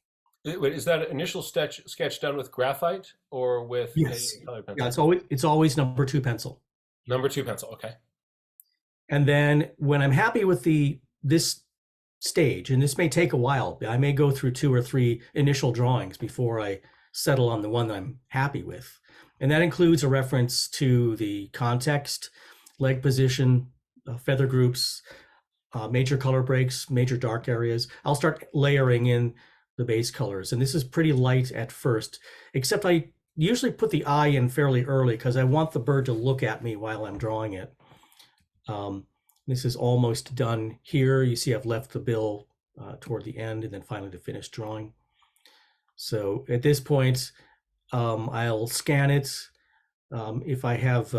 Wait, is that initial sketch done with graphite or with yes. a colored pencil? Yeah, it's always number 2 pencil. Number 2 pencil, okay. And then when I'm happy with this stage, and this may take a while, I may go through 2 or 3 initial drawings before I settle on the one that I'm happy with. And that includes a reference to the context, leg position, feather groups, major color breaks, major dark areas. I'll start layering in the base colors. And this is pretty light at first, except I usually put the eye in fairly early because I want the bird to look at me while I'm drawing it. This is almost done here. You see I've left the bill toward the end and then finally the finished drawing. So at this point, I'll scan it. If I have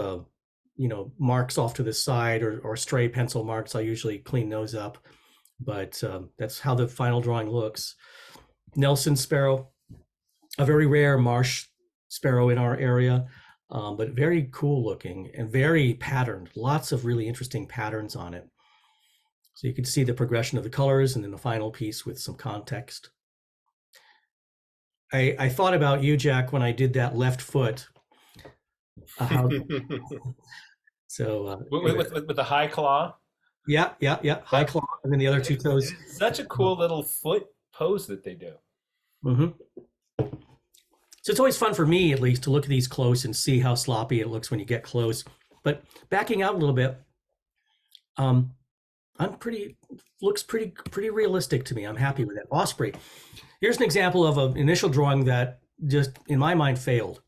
marks off to the side or stray pencil marks, I usually clean those up. But that's how the final drawing looks. Nelson sparrow, a very rare marsh sparrow in our area, but very cool looking and very patterned. Lots of really interesting patterns on it. So you can see the progression of the colors and then the final piece with some context. I thought about you, Jack, when I did that left foot. So with the high claw. Yeah. High claw, and then the other 2 toes. It's such a cool little foot pose that they do. So it's always fun for me, at least, to look at these close and see how sloppy it looks when you get close. But backing out a little bit, looks pretty realistic to me. I'm happy with it. Osprey. Here's an example of an initial drawing that just, in my mind, failed.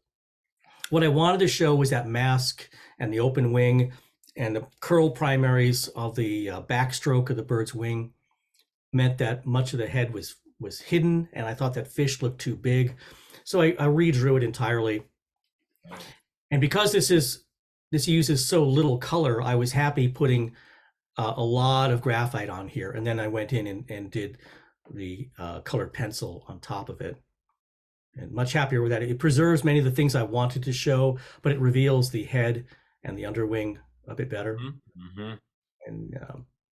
What I wanted to show was that mask and the open wing and the curl primaries of the backstroke of the bird's wing meant that much of the head was hidden, and I thought that fish looked too big. So I redrew it entirely. And because this uses so little color, I was happy putting a lot of graphite on here. And then I went in and did the colored pencil on top of it. And much happier with that. It preserves many of the things I wanted to show, but it reveals the head and the underwing a bit better. And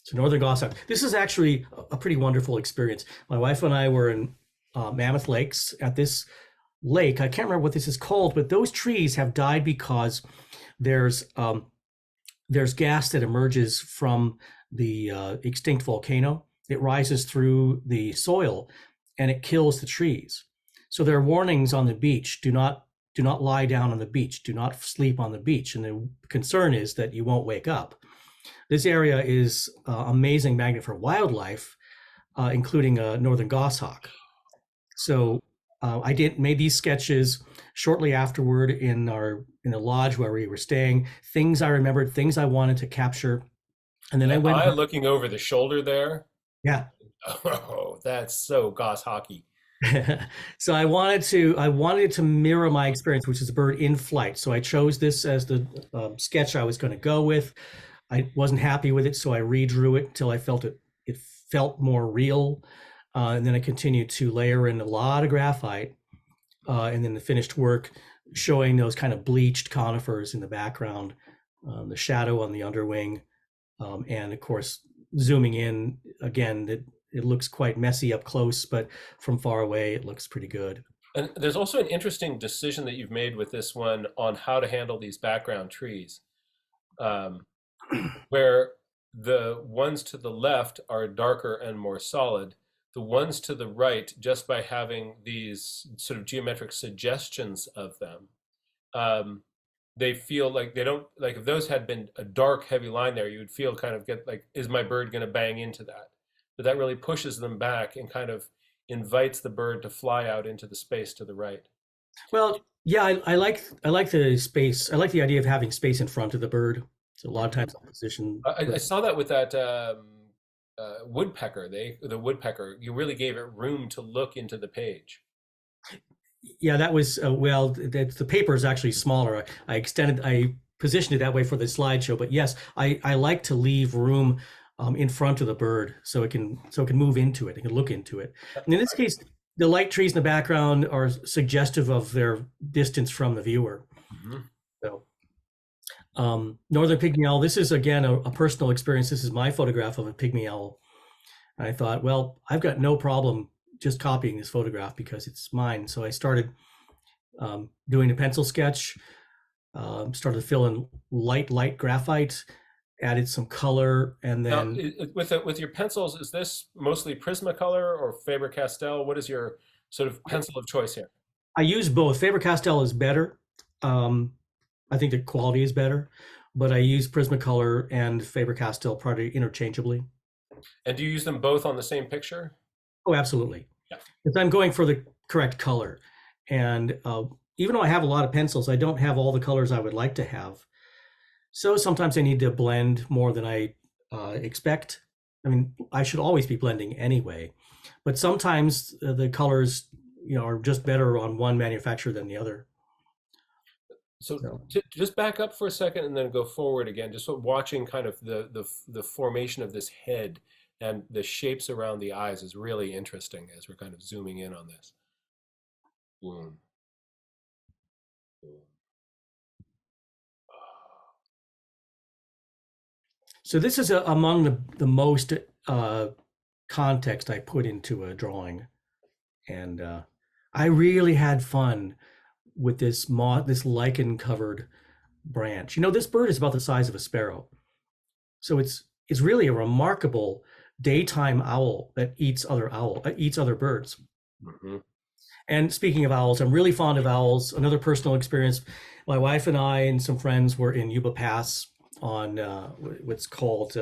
so Northern Goshawk. This is actually a pretty wonderful experience. My wife and I were in Mammoth Lakes at this lake. I can't remember what this is called, but those trees have died because there's gas that emerges from the extinct volcano. It rises through the soil and it kills the trees. So there are warnings on the beach: do not lie down on the beach, do not sleep on the beach. And the concern is that you won't wake up. This area is amazing magnet for wildlife, including northern goshawk. So I made these sketches shortly afterward in the lodge where we were staying. Things I remembered, things I wanted to capture, and then I went looking over the shoulder there. Yeah. Oh, that's so goshawky. So I wanted it to mirror my experience, which is a bird in flight. So I chose this as the sketch I was going to go with. I wasn't happy with it, so I redrew it until I felt it felt more real. And then I continued to layer in a lot of graphite, and then the finished work showing those kind of bleached conifers in the background, the shadow on the underwing, and of course zooming in again, that it looks quite messy up close, but from far away it looks pretty good. And there's also an interesting decision that you've made with this one on how to handle these background trees, where the ones to the left are darker and more solid. The ones to the right, just by having these sort of geometric suggestions of them, they feel like they don't, like if those had been a dark, heavy line there, you would feel kind of get like, is my bird going to bang into that? But that really pushes them back and kind of invites the bird to fly out into the space to the right. Well, yeah, I like the space. I like the idea of having space in front of the bird. So a lot of times I'll position. I saw that with that woodpecker. The woodpecker, you really gave it room to look into the page. Yeah, that was the paper is actually smaller. I positioned it that way for the slideshow. But yes, I like to leave room in front of the bird so it can move into it. It can look into it. And in this case, the light trees in the background are suggestive of their distance from the viewer. So, northern pygmy owl. This is again a personal experience. This is my photograph of a pygmy owl. And I thought, well, I've got no problem just copying this photograph because it's mine. So I started doing a pencil sketch. Started to fill in light graphite. added some color, and Now, then with your pencils, is this mostly Prismacolor or Faber-Castell? What is your sort of pencil of choice here? I use both. Faber-Castell is better. Um, I think the quality is better, but I use Prismacolor and Faber-Castell probably interchangeably. And do you use them both on the same picture? Oh, absolutely. Yeah. Because I'm going for the correct color. And even though I have a lot of pencils, I don't have all the colors I would like to have. So sometimes I need to blend more than I expect. I mean, I should always be blending anyway, but sometimes the colors, are just better on one manufacturer than the other. So So, just back up for a second and then go forward again. Just sort of watching kind of the formation of this head and the shapes around the eyes is really interesting as we're kind of zooming in on this. Boom, boom. so this is among the most context I put into a drawing, and I really had fun with this lichen covered branch. This bird is about the size of a sparrow, so it's really a remarkable daytime owl that eats other birds. Mhm. And speaking of owls, I'm really fond of owls. Another personal experience: my wife and I and some friends were in Yuba Pass on what's called,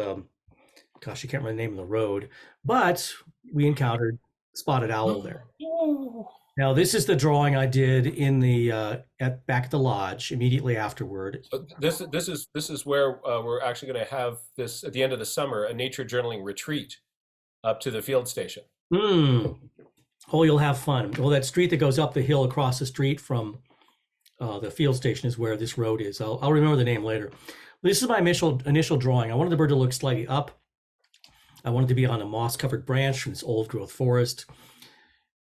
gosh, I can't remember the name of the road, but we encountered spotted owl there. Ooh. Now, this is the drawing I did in the back at the lodge immediately afterward. So this is where we're actually going to have this at the end of the summer, a nature journaling retreat up to the field station. Hmm. Oh, you'll have fun. Well, that street that goes up the hill across the street from the field station is where this road is. I'll remember the name later. This is my initial drawing. I wanted the bird to look slightly up. I wanted to be on a moss-covered branch from this old-growth forest.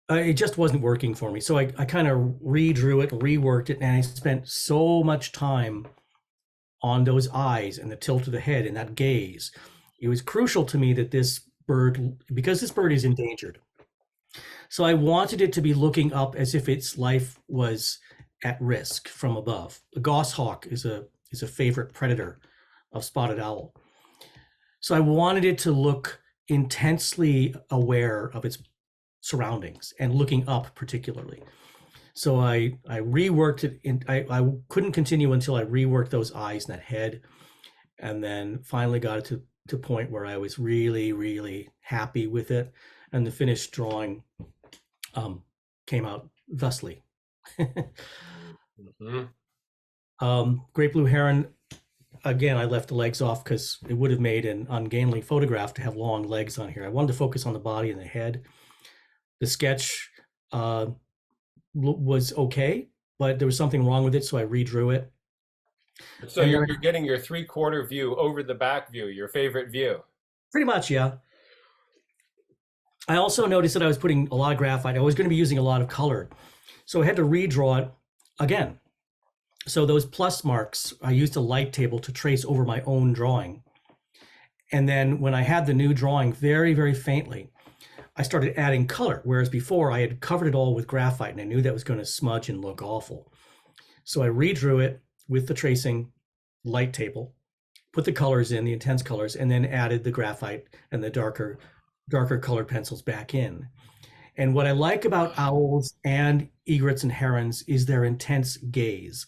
It just wasn't working for me. So I kind of redrew it, reworked it, and I spent so much time on those eyes and the tilt of the head and that gaze. It was crucial to me that this bird, because this bird is endangered. So I wanted it to be looking up as if its life was at risk from above. The goshawk is a favorite predator of spotted owl. So I wanted it to look intensely aware of its surroundings and looking up particularly. So I reworked it. I couldn't continue until I reworked those eyes and that head, and then finally got it to a point where I was really, really happy with it. And the finished drawing came out thusly. Mhm. Great blue heron, again, I left the legs off because it would have made an ungainly photograph to have long legs on here. I wanted to focus on the body and the head. The sketch was okay, but there was something wrong with it, so I redrew it. So And you're then, getting your three-quarter view over the back view, your favorite view. pretty much, yeah. I also noticed that I was putting a lot of graphite. I was going to be using a lot of color, so I had to redraw it again. So those plus marks, I used a light table to trace over my own drawing. And then when I had the new drawing very, very faintly, I started adding color, whereas before I had covered it all with graphite and I knew that was going to smudge and look awful. So I redrew it with the tracing light table, put the colors in, the intense colors, and then added the graphite and the darker colored pencils back in. And what I like about owls and egrets and herons is their intense gaze.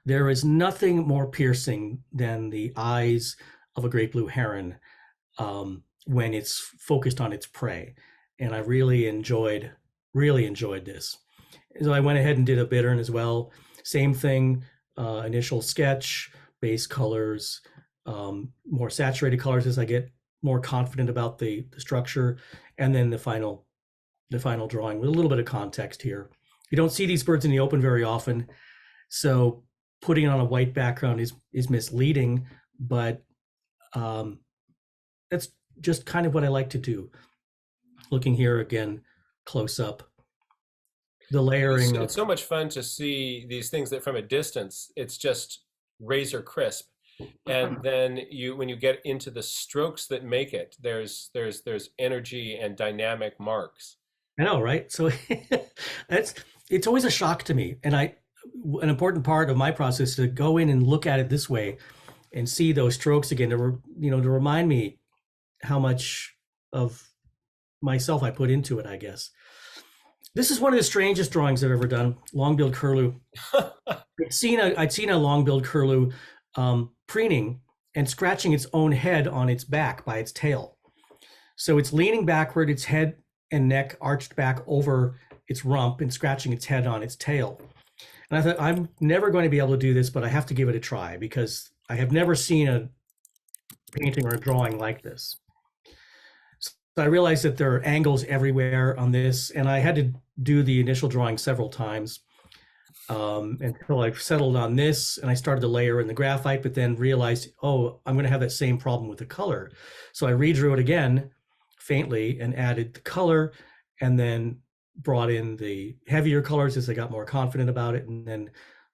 There is nothing more piercing than the eyes of a great blue heron when it's focused on its prey. And I really enjoyed this. So I went ahead and did a bittern as well. Same thing, initial sketch, base colors, more saturated colors as I get more confident about the structure, and then the final drawing with a little bit of context here. You don't see these birds in the open very often, so putting it on a white background is misleading, but that's just kind of what I like to do. Looking here again, close up, the layering It's of, so much fun to see these things that from a distance, it's just razor crisp. And then when you get into the strokes that make it, there's energy and dynamic marks. I know, right? So it's always a shock to me, and an important part of my process is to go in and look at it this way and see those strokes again to remind me how much of myself I put into it, I guess. This is one of the strangest drawings I've ever done, long-billed curlew. I'd seen a long-billed curlew preening and scratching its own head on its back by its tail. So it's leaning backward, its head and neck arched back over its rump and scratching its head on its tail. And I thought, I'm never going to be able to do this, but I have to give it a try because I have never seen a painting or a drawing like this. So I realized that there are angles everywhere on this, and I had to do the initial drawing several times until I settled on this, and I started to layer in the graphite, but then realized, oh, I'm going to have that same problem with the color. So I redrew it again faintly and added the color, and then brought in the heavier colors as I got more confident about it. And then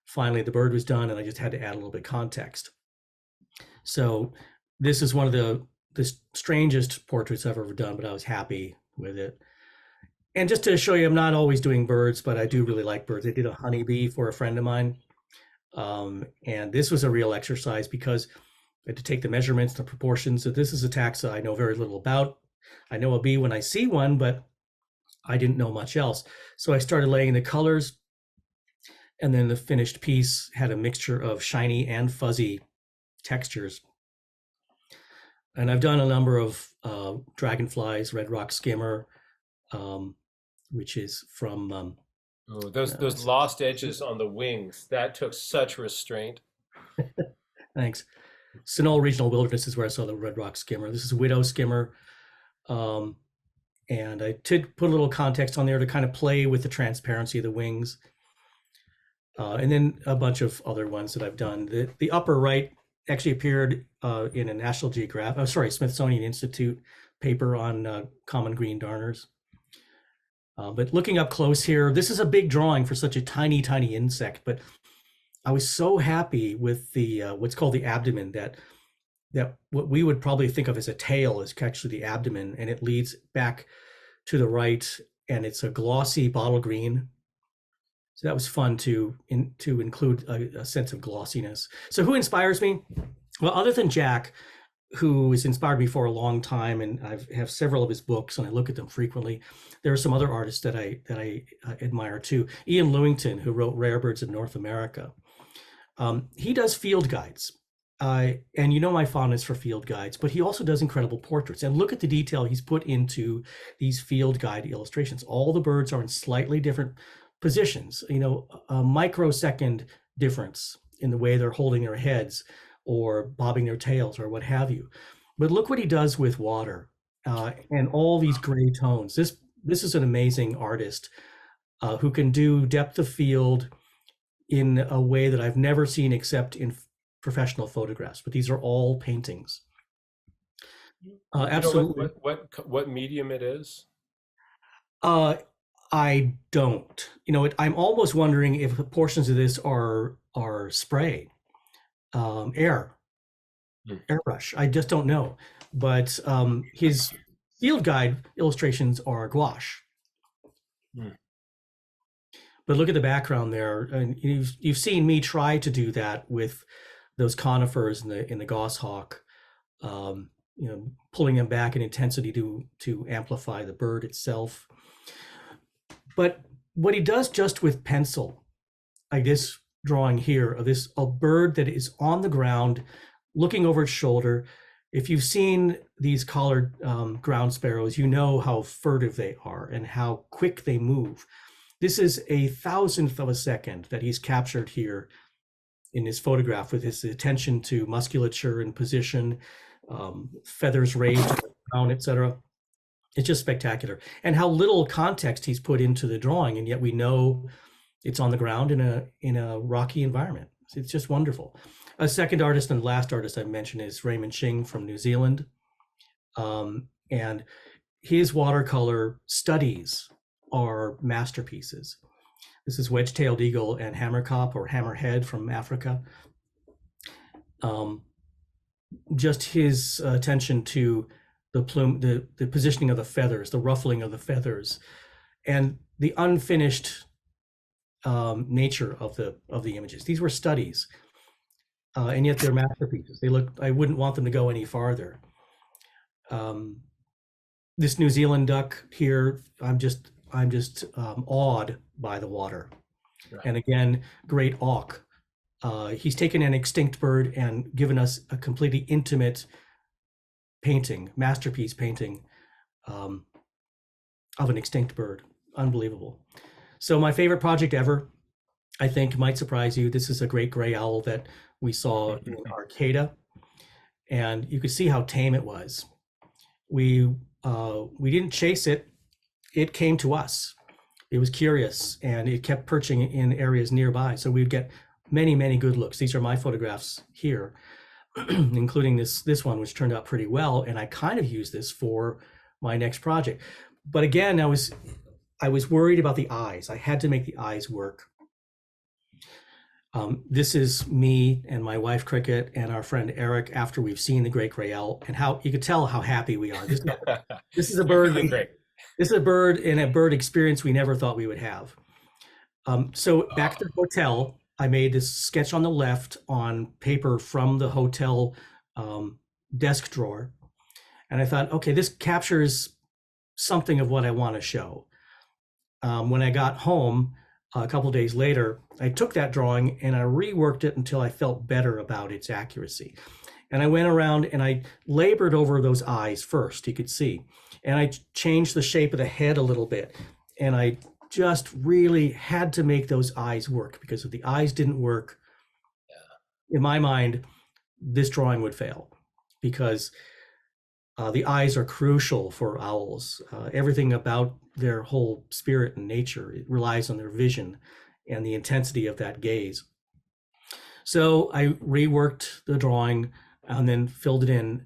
finally the bird was done, and I just had to add a little bit of context. So this is one of the strangest portraits I've ever done, but I was happy with it. And just to show you, I'm not always doing birds, but I do really like birds. I did a honeybee for a friend of mine. And this was a real exercise because I had to take the measurements, the proportions. So this is a taxa I know very little about. I know a bee when I see one, but I didn't know much else. So I started laying the colors, and then the finished piece had a mixture of shiny and fuzzy textures. And I've done a number of dragonflies, red rock skimmer, which is from Oh, those lost edges on the wings, that took such restraint. thanks. Sunol Regional Wilderness is where I saw the red rock skimmer. This is widow skimmer. And I did put a little context on there to kind of play with the transparency of the wings. And then a bunch of other ones that I've done. The upper right actually appeared in a National Geographic, Smithsonian Institute paper on common green darners. But looking up close here, this is a big drawing for such a tiny, tiny insect. But I was so happy with the what's called the abdomen, that what we would probably think of as a tail is actually the abdomen, and it leads back to the right, and it's a glossy bottle green. So that was fun to include a sense of glossiness. So who inspires me? Well, other than Jack, who has inspired me for a long time, and I have several of his books and I look at them frequently. There are some other artists that I admire too. Ian Lewington, who wrote Rare Birds of North America. He does field guides. And you know my fondness for field guides, but he also does incredible portraits. And look at the detail he's put into these field guide illustrations. All the birds are in slightly different positions, a microsecond difference in the way they're holding their heads or bobbing their tails or what have you. But look what he does with water and all these gray tones. This is an amazing artist who can do depth of field in a way that I've never seen except in professional photographs, but these are all paintings. Absolutely. What medium it is? I don't. I'm almost wondering if portions of this are spray, airbrush. I just don't know. But his field guide illustrations are gouache. But look at the background there, and you've seen me try to do that with those conifers in the goshawk, pulling them back in intensity to amplify the bird itself. But what he does just with pencil, like this drawing here of a bird that is on the ground, looking over its shoulder. If you've seen these collared ground sparrows, you know how furtive they are and how quick they move. This is a thousandth of a second that he's captured here in his photograph with his attention to musculature and position, feathers raised down, etc. It's just spectacular. And how little context he's put into the drawing, and yet we know it's on the ground in a rocky environment. It's just wonderful. A second artist and last artist I mentioned is Raymond Ching from New Zealand. And his watercolor studies are masterpieces. This is wedge-tailed eagle and hammerkop or hammerhead from Africa. Just his attention to the plume, the positioning of the feathers, the ruffling of the feathers, and the unfinished nature of the images. These were studies. and yet they're masterpieces. They look. I wouldn't want them to go any farther. Um, this New Zealand duck here, I'm just awed by the water. Right. And again, great auk. He's taken an extinct bird and given us a completely intimate painting, masterpiece painting um, of an extinct bird. Unbelievable. So my favorite project ever, I think, might surprise you. This is a great gray owl that we saw in Arcata, and you could see how tame it was. We didn't chase it; it came to us. It was curious, and it kept perching in areas nearby. So we'd get many, many good looks. These are my photographs here, including this one, which turned out pretty well. And I kind of use this for my next project. But again, I was worried about the eyes. I had to make the eyes work. This is me and my wife Cricket and our friend Eric after we've seen the great gray owl, and how you could tell how happy we are. This is a You're bird. feeling great. This is a bird and a bird experience we never thought we would have. So back to the hotel, I made this sketch on the left on paper from the hotel desk drawer, and I thought, okay, this captures something of what I want to show. When I got home a couple days later, I took that drawing and I reworked it until I felt better about its accuracy. And I went around and I labored over those eyes first, you could see. And I changed the shape of the head a little bit. And I just really had to make those eyes work, because if the eyes didn't work, in my mind, this drawing would fail, because the eyes are crucial for owls. Everything about their whole spirit and nature, it relies on their vision and the intensity of that gaze. So I reworked the drawing and then filled it in.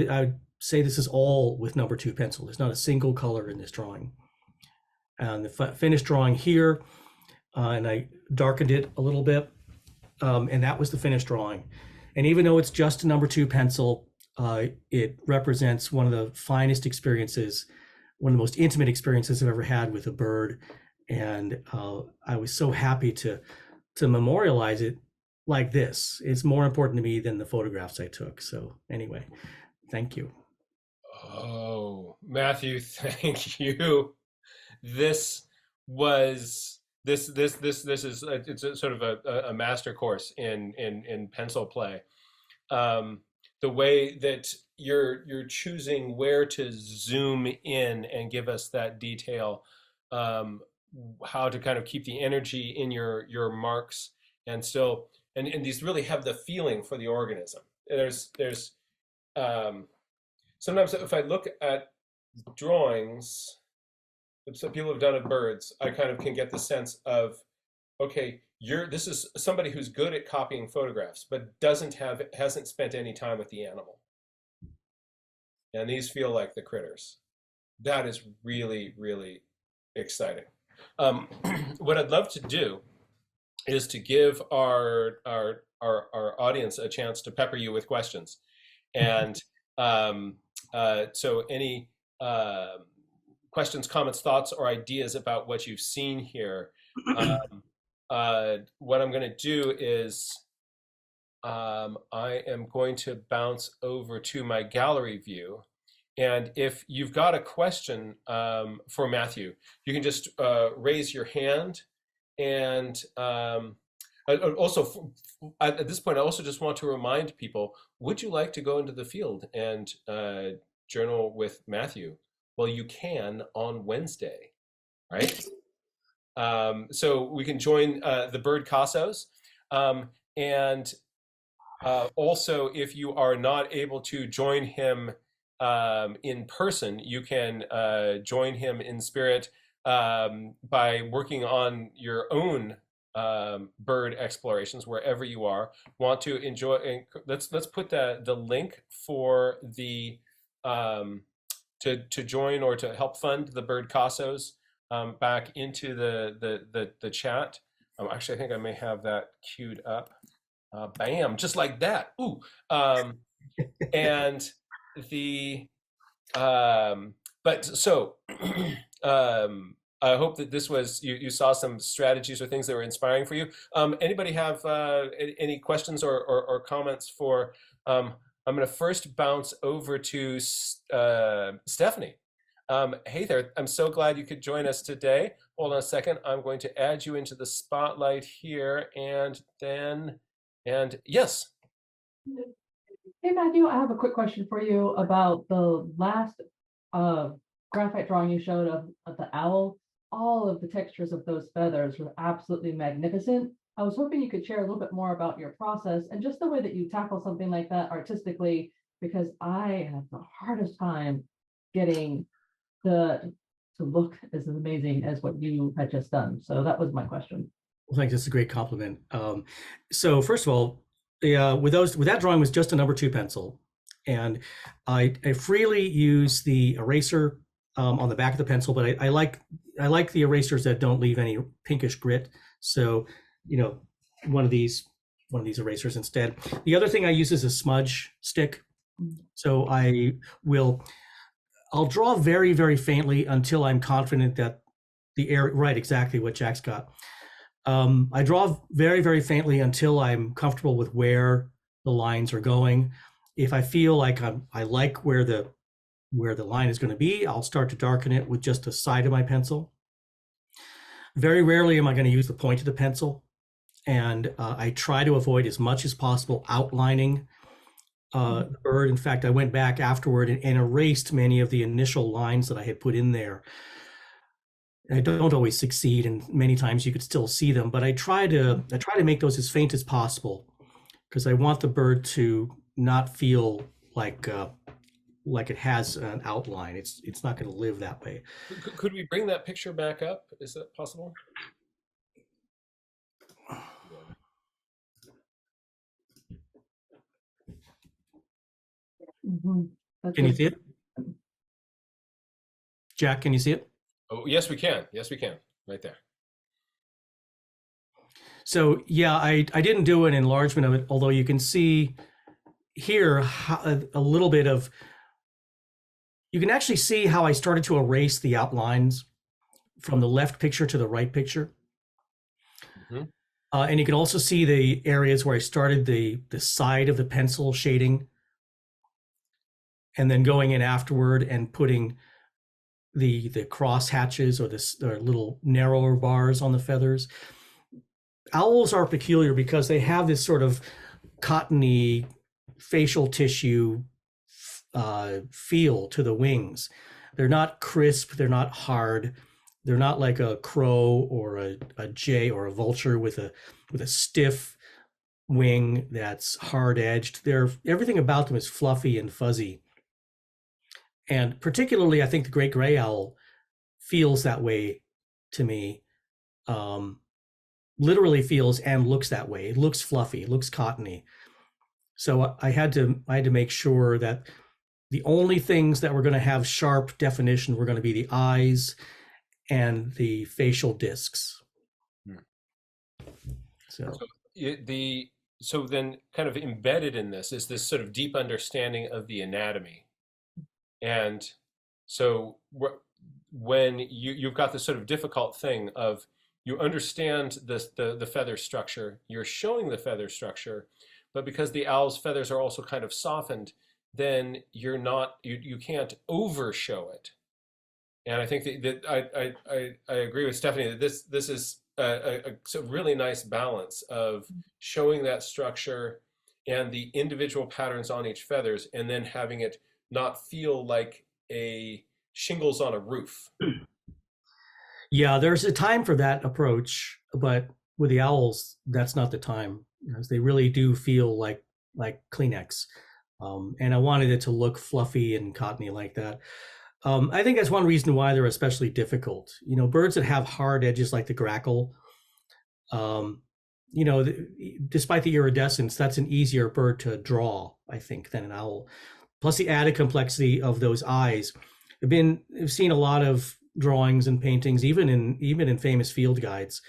I would say this is all with number 2 pencil. There's not a single color in this drawing. And the finished drawing here, and I darkened it a little bit, and that was the finished drawing. And even though it's just a number 2 pencil, it represents one of the finest experiences, one of the most intimate experiences I've ever had with a bird. And I was so happy to memorialize it like this. It's more important to me than the photographs I took. So anyway, thank you. Oh, Matthew, thank you. This was this is it's a sort of a master course in pencil play. The way that you're choosing where to zoom in and give us that detail, how to kind of keep the energy in your marks, and still and these really have the feeling for the organism. There's sometimes if I look at drawings that some people have done of birds, I kind of can get the sense of, okay, this is somebody who's good at copying photographs, but hasn't spent any time with the animal. And these feel like the critters. That is really, really exciting. What I'd love to do is to give our audience a chance to pepper you with questions. And so any questions, comments, thoughts, or ideas about what you've seen here. What I'm going to do is I am going to bounce over to my gallery view. And if you've got a question for Matthew, you can just raise your hand. And also, at this point, I also just want to remind people, would you like to go into the field and journal with Matthew? Well, you can on Wednesday, right? So we can join the Bird Casos. And also, if you are not able to join him in person, you can join him in spirit by working on your own bird explorations wherever you are. Want to enjoy? And let's put the link for the to join or to help fund the Bird Casos back into the chat. Actually, I think I may have that queued up. Bam, just like that. Ooh, and the but so I hope that this was you saw some strategies or things that were inspiring for you. Anybody have any questions or comments for? I'm going to first bounce over to Stephanie. Hey there, I'm so glad you could join us today. Hold on a second. I'm going to add you into the spotlight here, and yes. Hey Matthew, I have a quick question for you about the last graphite drawing you showed of the owl. All of the textures of those feathers were absolutely magnificent. I was hoping you could share a little bit more about your process and just the way that you tackle something like that artistically, because I have the hardest time getting to look as amazing as what you had just done. So that was my question. Well, thanks. That's a great compliment. So first of all, with that drawing was just a number 2 pencil, and I freely use the eraser on the back of the pencil, but I like the erasers that don't leave any pinkish grit. So, one of these erasers instead. The other thing I use is a smudge stick. So I'll draw very, very faintly until I'm confident that the area, right, exactly what Jack's got. I draw very, very faintly until I'm comfortable with where the lines are going. If I feel like I like where the line is going to be, I'll start to darken it with just the side of my pencil. Very rarely am I going to use the point of the pencil, and I try to avoid as much as possible outlining the bird. In fact, I went back afterward and erased many of the initial lines that I had put in there. I don't always succeed, and many times you could still see them, but I try to make those as faint as possible, because I want the bird to not feel like it has an outline. It's not going to live that way. Could we bring that picture back up? Is that possible? Can you see it? Jack, can you see it? Oh, yes, we can. Yes, we can. Right there. So yeah, I didn't do an enlargement of it, although you can see here a little bit of, you can actually see how I started to erase the outlines from the left picture to the right picture. Mm-hmm. And you can also see the areas where I started the side of the pencil shading, and then going in afterward and putting the cross hatches or the little narrower bars on the feathers. Owls are peculiar because they have this sort of cottony facial tissue feel to the wings. They're not crisp, they're not hard, they're not like a crow or a jay or a vulture with a stiff wing that's hard edged. Everything about them is fluffy and fuzzy. And particularly, I think the great gray owl feels that way to me. Literally feels and looks that way. It looks fluffy, it looks cottony. So I had to make sure that the only things that were going to have sharp definition were going to be the eyes and the facial discs. So then kind of embedded in this is this sort of deep understanding of the anatomy. And so when you've got this sort of difficult thing of, you understand the feather structure, you're showing the feather structure, but because the owl's feathers are also kind of softened, then you can't overshow it. And I think that I agree with Stephanie that this is a really nice balance of showing that structure and the individual patterns on each feathers, and then having it not feel like a shingles on a roof. Yeah, there's a time for that approach, but with the owls, that's not the time, because they really do feel like Kleenex. And I wanted it to look fluffy and cottony like that. I think that's one reason why they're especially difficult. Birds that have hard edges like the grackle, despite the iridescence, that's an easier bird to draw, I think, than an owl. Plus the added complexity of those eyes. I've seen a lot of drawings and paintings, even in famous field guides,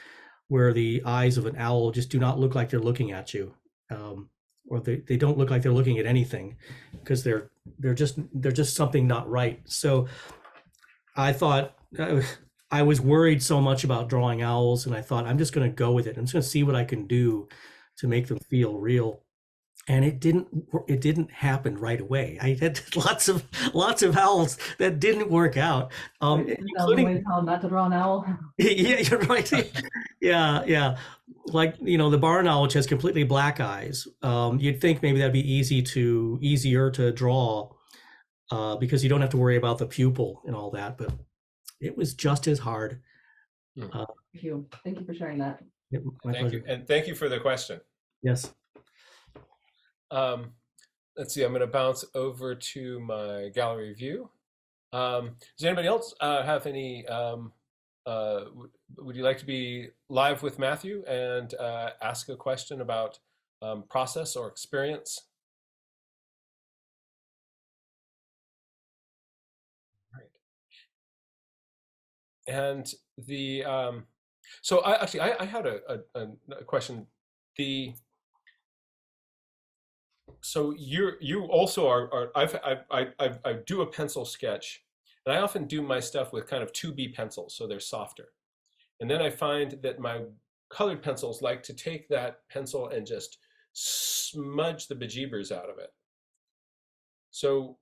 where the eyes of an owl just do not look like they're looking at you, or they don't look like they're looking at anything, because they're just something not right. So I thought I was worried so much about drawing owls, and I thought I'm just going to go with it. I'm just going to see what I can do to make them feel real. And it didn't happen right away. I had lots of owls that didn't work out, Is that one way including to tell them not to draw an owl? yeah, you're right. Yeah, yeah. Like, the barn owl, which has completely black eyes. You'd think maybe that'd be easier to draw, because you don't have to worry about the pupil and all that, but it was just as hard. Hmm. Thank you. Thank you for sharing that. Yep, my Thank pleasure. you. And thank you for the question. Yes. Let's see, I'm going to bounce over to my gallery view. Does anybody else have any, would you like to be live with Matthew and ask a question about process or experience? Right. And so I had a question. So you also are I do a pencil sketch, and I often do my stuff with kind of 2B pencils, so they're softer. And then I find that my colored pencils like to take that pencil and just smudge the bejeebers out of it. So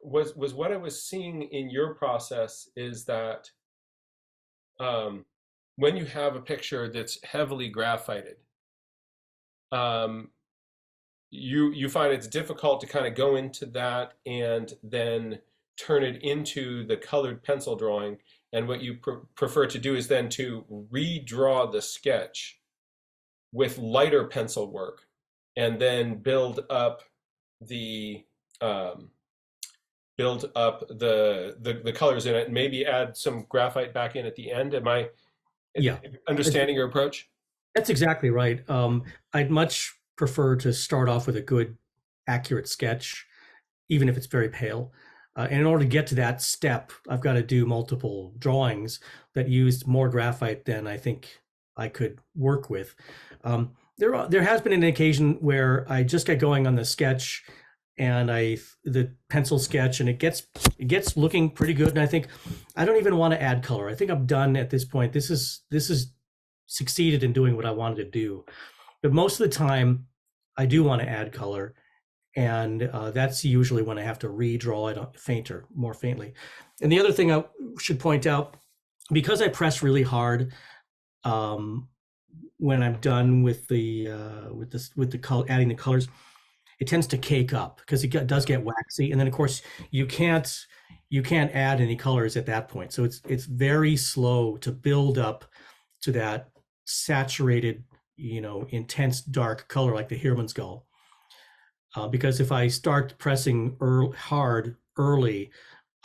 was what I was seeing in your process is that when you have a picture that's heavily graphited, you find it's difficult to kind of go into that and then turn it into the colored pencil drawing. And what you prefer to do is then to redraw the sketch with lighter pencil work, and then build up the colors in it, and maybe add some graphite back in at the end. Am I Yeah. understanding your approach? That's exactly right. I'd much prefer to start off with a good, accurate sketch, even if it's very pale. And in order to get to that step, I've got to do multiple drawings that used more graphite than I think I could work with. There has been an occasion where I just get going on the sketch and the pencil sketch, and it gets looking pretty good. And I think I don't even want to add color. I think I'm done at this point. This is succeeded in doing what I wanted to do. But most of the time, I do want to add color, and that's usually when I have to redraw it more faintly. And the other thing I should point out, because I press really hard when I'm done with the color, adding the colors, it tends to cake up because it does get waxy, and then of course you can't add any colors at that point. So it's very slow to build up to that saturated, intense dark color like the Hirmannsgul. Because if I start pressing hard early,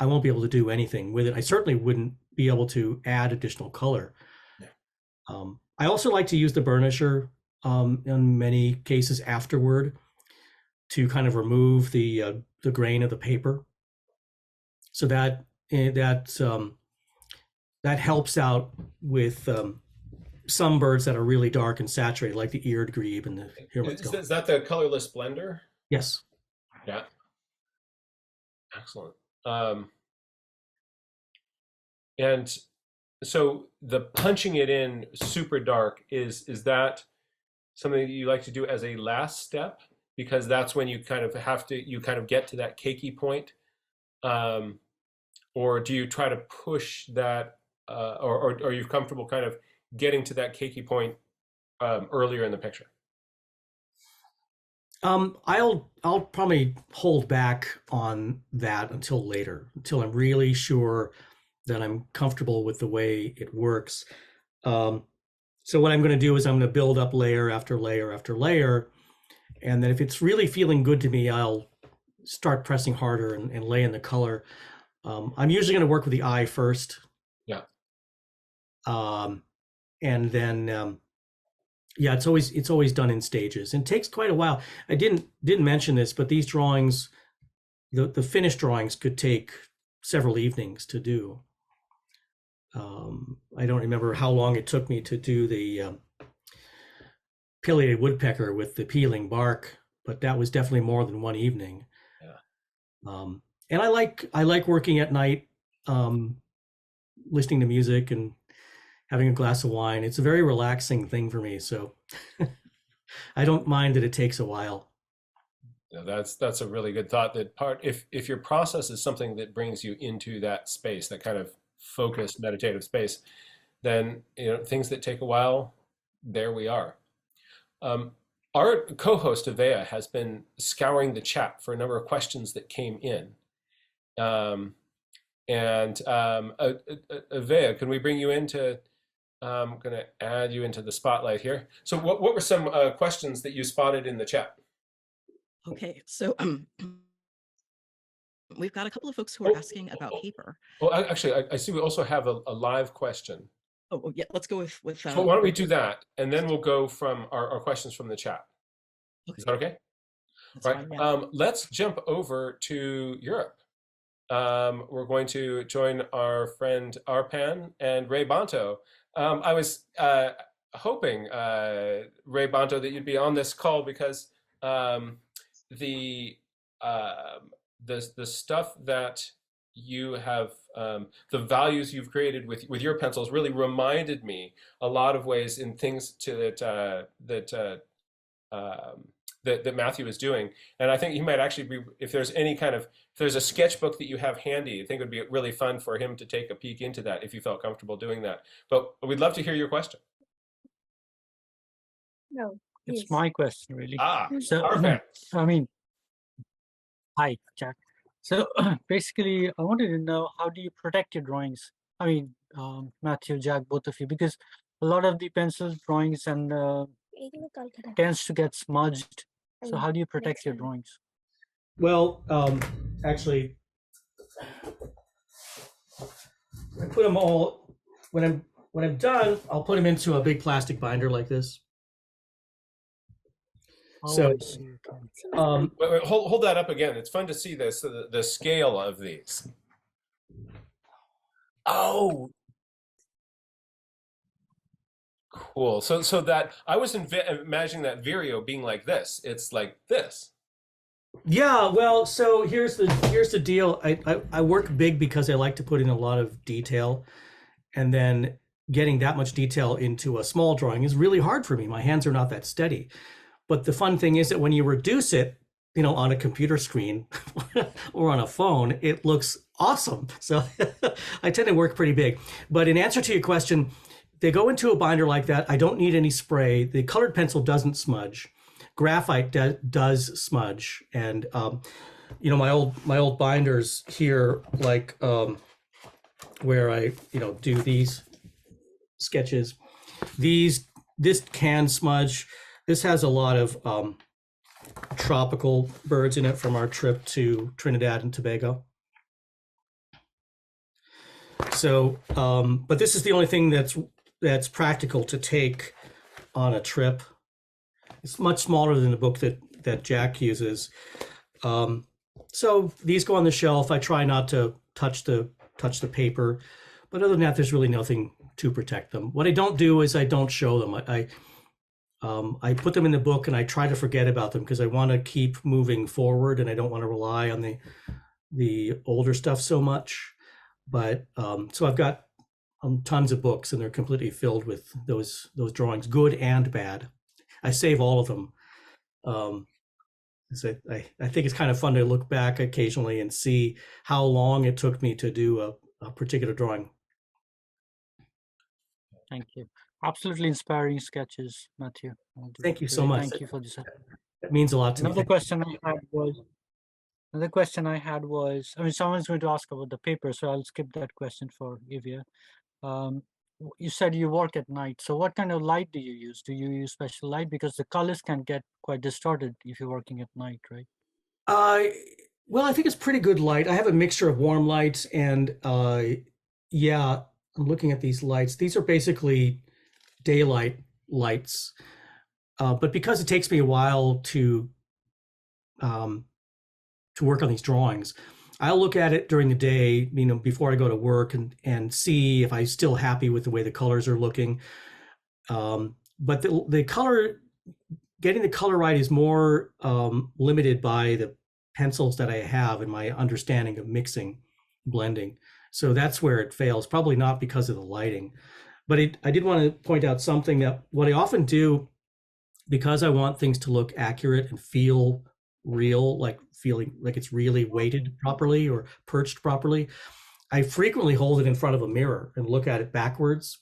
I won't be able to do anything with it. I certainly wouldn't be able to add additional color. Yeah. I also like to use the burnisher in many cases afterward to kind of remove the grain of the paper, so that helps out with some birds that are really dark and saturated, like the eared grebe and the Hirmannsgul. Is that the colorless blender? Yes. Yeah. Excellent. And so the punching it in super dark, is that something that you like to do as a last step? Because that's when you kind of get to that cakey point. Or do you try to push that, or are you comfortable kind of getting to that cakey point earlier in the picture? I'll probably hold back on that until later, until I'm really sure that I'm comfortable with the way it works. So what I'm going to do is I'm going to build up layer after layer after layer, and then if it's really feeling good to me, I'll start pressing harder and lay in the color. I'm usually going to work with the eye first. Yeah. And then yeah, it's always done in stages and takes quite a while. I didn't mention this, but these drawings, the finished drawings could take several evenings to do. I don't remember how long it took me to do the pileated woodpecker with the peeling bark, but that was definitely more than one evening. Yeah. And I like working at night. listening to music and having a glass of wine. It's a very relaxing thing for me. So I don't mind that it takes a while. Yeah, that's a really good thought. That part, if your process is something that brings you into that space, that kind of focused meditative space, then things that take a while, there we are. Um, our co-host Avea has been scouring the chat for a number of questions that came in. Um, Avea, can we bring you into? I'm going to add you into the spotlight here. So, what were some questions that you spotted in the chat? Okay, so we've got a couple of folks who are asking about paper. Well, actually, I see we also have a live question. Oh, yeah, let's go with So why don't we do that, and then we'll go from our questions from the chat. Is that okay? That's Right. fine, yeah. Let's jump over to Europe. We're going to join our friend Arpan and Ray Bonto. I was hoping, Ray Bonto, that you'd be on this call because the stuff that you have, the values you've created with your pencils really reminded me a lot of ways in things that Matthew is doing. And I think he might actually be, if there's a sketchbook that you have handy, I think it would be really fun for him to take a peek into that if you felt comfortable doing that. But we'd love to hear your question. No, It's please. my question, really. So, Perfect. I mean, hi, Jack. So basically, I wanted to know, how do you protect your drawings? I mean, Matthew, Jack, both of you, because a lot of the pencil drawings and tends to get smudged. So how do you protect your drawings? Well, actually, I put them all, when I'm done, I'll put them into a big plastic binder like this. Oh, So, I see, okay. Wait, hold that up again. It's fun to see this, the scale of these. Oh, cool. So that I was imagining that Vireo being like this. It's like this. yeah, well, so here's the deal. I work big because I like to put in a lot of detail, and then getting that much detail into a small drawing is really hard for me. My hands are not that steady. But the fun thing is that when you reduce it, on a computer screen or on a phone, it looks awesome. So I tend to work pretty big. But in answer to your question, they go into a binder like that. I don't need any spray. The colored pencil doesn't smudge. Graphite does smudge. And my old binders here, like where I do these sketches, this can smudge. This has a lot of tropical birds in it from our trip to Trinidad and Tobago. So, but this is the only thing that's practical to take on a trip. It's much smaller than the book that Jack uses. So these go on the shelf. I try not to touch the paper, but other than that, there's really nothing to protect them. What I don't do is I don't show them. I put them in the book and I try to forget about them because I want to keep moving forward and I don't want to rely on the older stuff so much. But so I've got tons of books and they're completely filled with those drawings, good and bad. I save all of them. So I think it's kind of fun to look back occasionally and see how long it took me to do a particular drawing. Thank you. Absolutely inspiring sketches, Matthew. Thank you so much. Thank you for this. It means a lot to me. Another question I had was, I mean, someone's going to ask about the paper, so I'll skip that question for Evia. You said you work at night. So what kind of light do you use? Do you use special light? Because the colors can get quite distorted if you're working at night, right? Well, I think it's pretty good light. I have a mixture of warm lights and yeah, I'm looking at these lights. These are basically daylight lights. But because it takes me a while to work on these drawings, I'll look at it during the day, before I go to work and see if I'm still happy with the way the colors are looking. But the color, getting the color right is more limited by the pencils that I have and my understanding of mixing. blending. So that's where it fails, probably not because of the lighting. But I did want to point out something that what I often do, because I want things to look accurate and feel real, like feeling like it's really weighted properly or perched properly, I frequently hold it in front of a mirror and look at it backwards.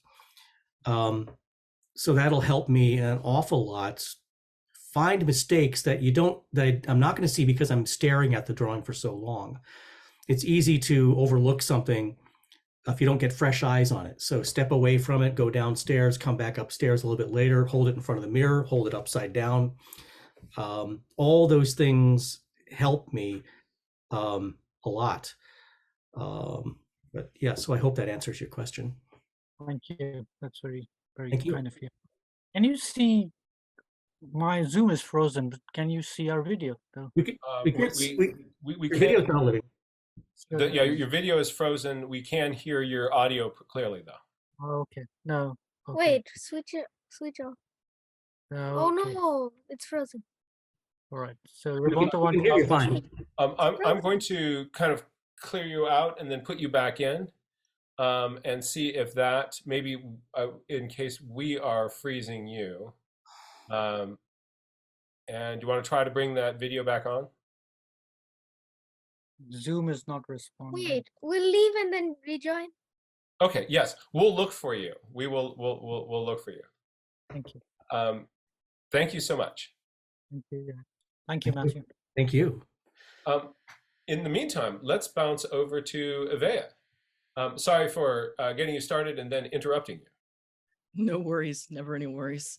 So that'll help me an awful lot find mistakes that I'm not going to see because I'm staring at the drawing for so long. It's easy to overlook something if you don't get fresh eyes on it. So step away from it, go downstairs, come back upstairs a little bit later, hold it in front of the mirror, hold it upside down. All those things help me a lot. But yeah, so I hope that answers your question. Thank you. That's very, very Thank you. kind of you. Can you see my Zoom is frozen, but can you see our video though? We We your video's can. not living. Yeah, your video is frozen. We can hear your audio clearly though. Oh, okay. No. Okay. Wait, switch off. No, Oh okay. no, it's frozen. All right. So We Roberto can wants hear you to fine. I'm going to kind of clear you out and then put you back in, and see if that maybe in case we are freezing you. And you want to try to bring that video back on? Zoom is not responding. Wait, we'll leave and then rejoin. Okay, yes, we'll look for you. We'll look for you. Thank you. Thank you so much. Thank you. Yeah. Thank you, Matthew. Thank you. In the meantime, let's bounce over to Avea. Sorry for getting you started and then interrupting you. No worries, never any worries.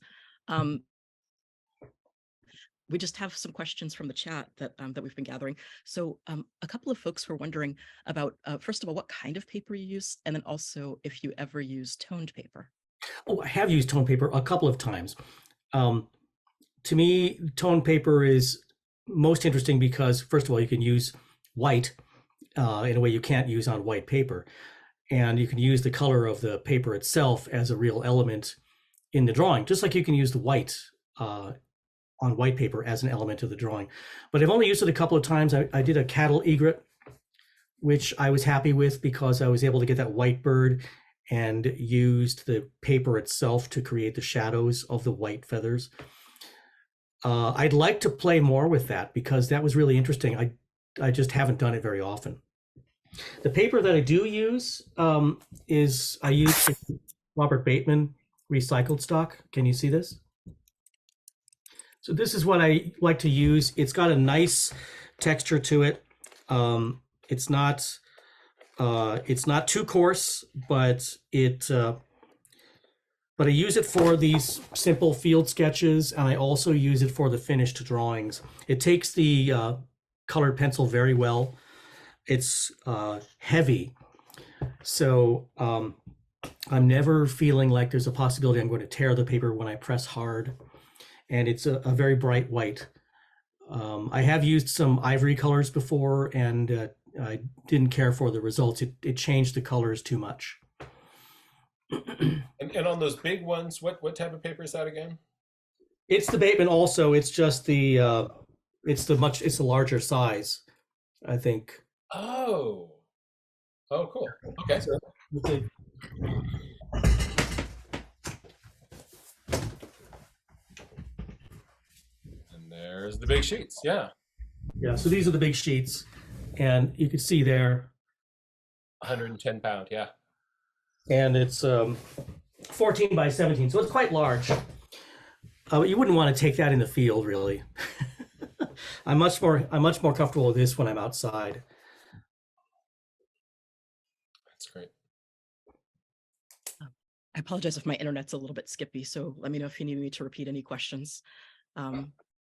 We just have some questions from the chat that we've been gathering. So a couple of folks were wondering about, first of all, what kind of paper you use, and then also if you ever use toned paper. Oh, I have used toned paper a couple of times. To me, toned paper is most interesting because, first of all, you can use white in a way you can't use on white paper. And you can use the color of the paper itself as a real element in the drawing, just like you can use the white on white paper as an element of the drawing. But I've only used it a couple of times. I did a cattle egret, which I was happy with because I was able to get that white bird and used the paper itself to create the shadows of the white feathers. I'd like to play more with that because that was really interesting. I just haven't done it very often. The paper that I do use I use Robert Bateman recycled stock. Can you see this? So this is what I like to use. It's got a nice texture to it. It's not too coarse, but I use it for these simple field sketches, and I also use it for the finished drawings. It takes the colored pencil very well. It's heavy, so I'm never feeling like there's a possibility I'm going to tear the paper when I press hard. And it's a very bright white. I have used some ivory colors before, and I didn't care for the results. It changed the colors too much. And on those big ones, what type of paper is that again? It's the Bateman also. It's just it's the larger size, I think. Oh, cool. Okay. So, And there's the big sheets. Yeah. yeah, so these are the big sheets, and you can see there, 110 pound. Yeah. and it's 14 by 17, so it's quite large. You wouldn't want to take that in the field, really. I'm much more comfortable with this when I'm outside. That's great. I apologize if my internet's a little bit skippy, so let me know if you need me to repeat any questions.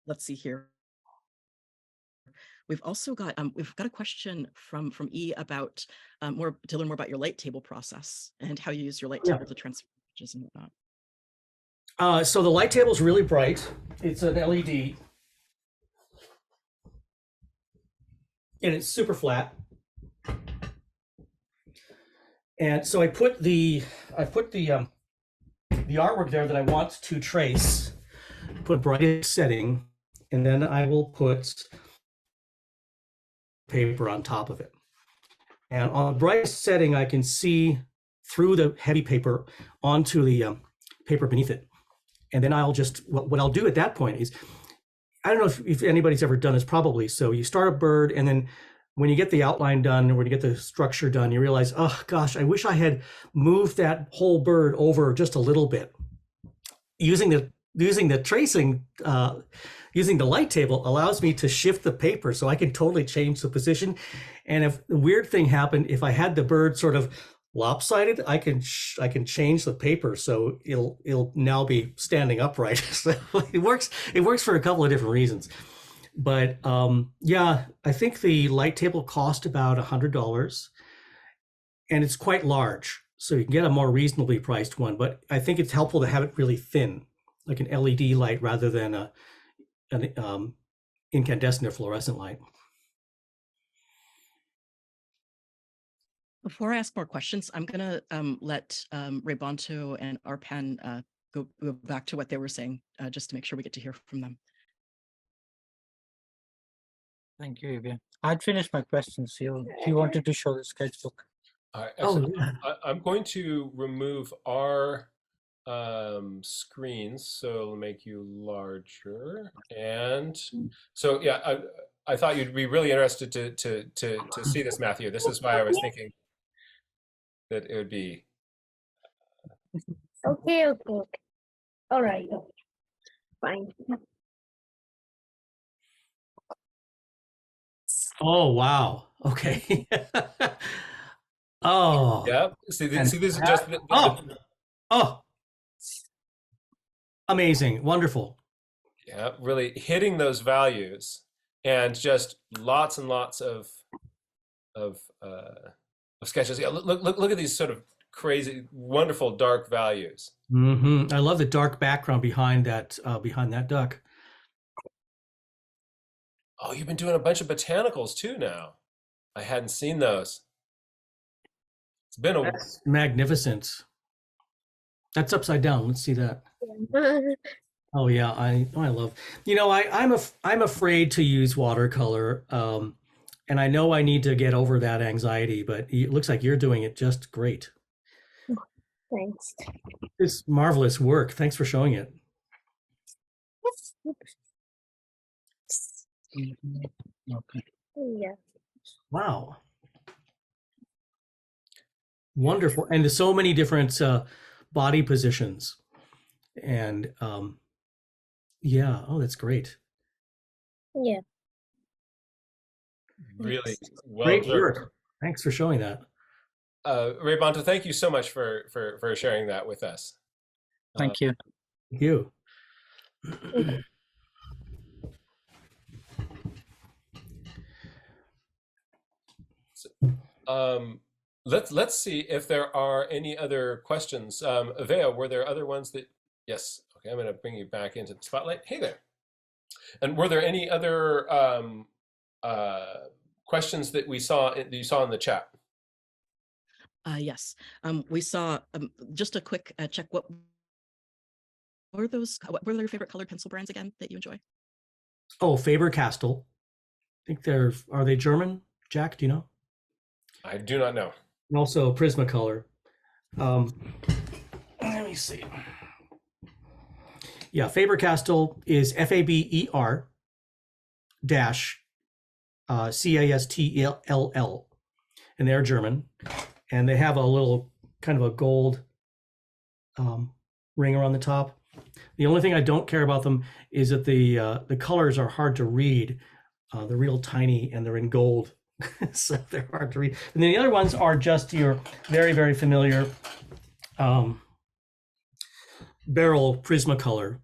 Let's see here. We've also got a question from E about to learn more about your light table process and how you use your light table to transfer images and whatnot. So the light table is really bright. It's an LED, and it's super flat. And so I put the artwork there that I want to trace, put brightest setting, and then I will put paper on top of it. And on the brightest setting, I can see through the heavy paper onto the paper beneath it. And then I'll just, what I'll do at that point is, I don't know if anybody's ever done this, probably. So you start a bird, and then when you get the outline done, or when you get the structure done, you realize, oh gosh, I wish I had moved that whole bird over just a little bit. Using the tracing, using the light table allows me to shift the paper, so I can totally change the position. And if the weird thing happened, if I had the bird sort of lopsided, I can change the paper so it'll now be standing upright. So it works for a couple of different reasons. But yeah, I think the light table cost about $100, and it's quite large, so you can get a more reasonably priced one. But I think it's helpful to have it really thin, like an LED light rather than an incandescent or fluorescent light. Before I ask more questions, I'm going to let Rebonto and Arpan go back to what they were saying, just to make sure we get to hear from them. Thank you, Vivian. I'd finished my questions. He wanted to show the sketchbook. All right, Oh, excellent. yeah. I'm going to remove our screens, so it'll make you larger. And so, yeah, I thought you'd be really interested to see this, Matthew. This is why I was thinking that it would be. Okay. All right. Fine. Oh, wow. Okay. Oh. Yeah. See, this is just Oh. Amazing. Wonderful. yeah, really hitting those values, and just lots and lots of sketches. Yeah, look at these sort of crazy, wonderful dark values. I love the dark background behind that duck. Oh, you've been doing a bunch of botanicals too now. I hadn't seen those. It's been a That's magnificent. That's upside down. Let's see that. Oh yeah, I love. I'm afraid to use watercolor, and I know I need to get over that anxiety. But it looks like you're doing it just great. Thanks. It's marvelous work. Thanks for showing it. Okay. Yeah. Wow. Wonderful. And there's so many different body positions. And yeah, oh, that's great. Yeah. really well Great observed. work. Thanks for showing that. Rebonto, thank you so much for sharing that with us. Thank you. Thank you. Let's see if there are any other questions. Avea, were there other ones that? Yes. Okay, I'm going to bring you back into the spotlight. Hey there. And were there any other questions that you saw in the chat? Yes, we saw just a quick check. What were those? What were your favorite colored pencil brands again that you enjoy? Oh, Faber-Castell. I think are they German? Jack, do you know? I do not know. And also Prismacolor. Let me see. Yeah, Faber-Castell is FABER dash CASTLL, and they're German, and they have a little kind of a gold ring around the top. The only thing I don't care about them is that the colors are hard to read. They're real tiny and they're in gold, so they're hard to read. And then the other ones are just your very, very familiar Barrel Prismacolor.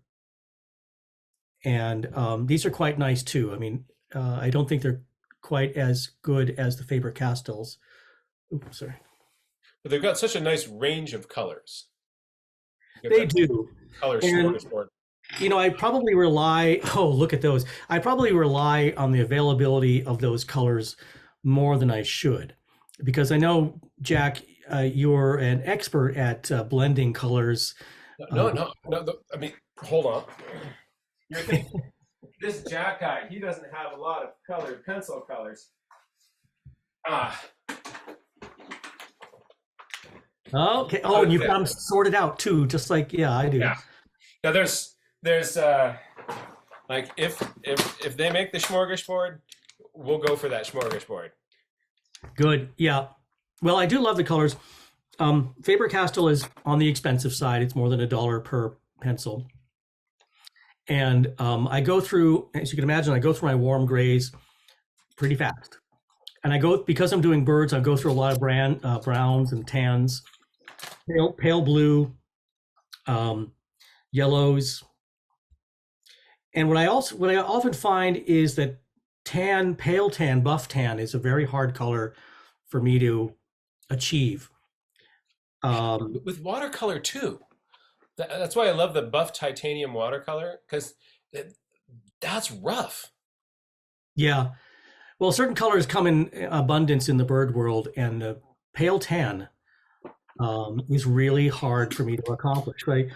And these are quite nice too. I mean, I don't think they're quite as good as the Faber-Castells. Oops, sorry. But they've got such a nice range of colors. They do. Color And, smorgasbord. I probably rely, oh, look at those. I probably rely on the availability of those colors more than I should. Because I know, Jack, you're an expert at blending colors. No. I mean, hold on. You're thinking, this Jack guy, he doesn't have a lot of colored pencil colors. Okay. Oh, and you've got them sorted out too, just like, yeah, I do. Yeah. Now there's like if they make the smorgasbord, we'll go for that smorgasbord. Good. Yeah. Well, I do love the colors. Faber-Castell is on the expensive side. It's more than $1 per pencil. And I go through, as you can imagine, I go through my warm grays pretty fast. And because I'm doing birds, I go through a lot of browns and tans, pale blue, yellows. And what I often find is that pale tan, buff tan is a very hard color for me to achieve. With watercolor too. That's why I love the buff titanium watercolor, because that's rough. Yeah. Well, certain colors come in abundance in the bird world, and pale tan is really hard for me to accomplish, right?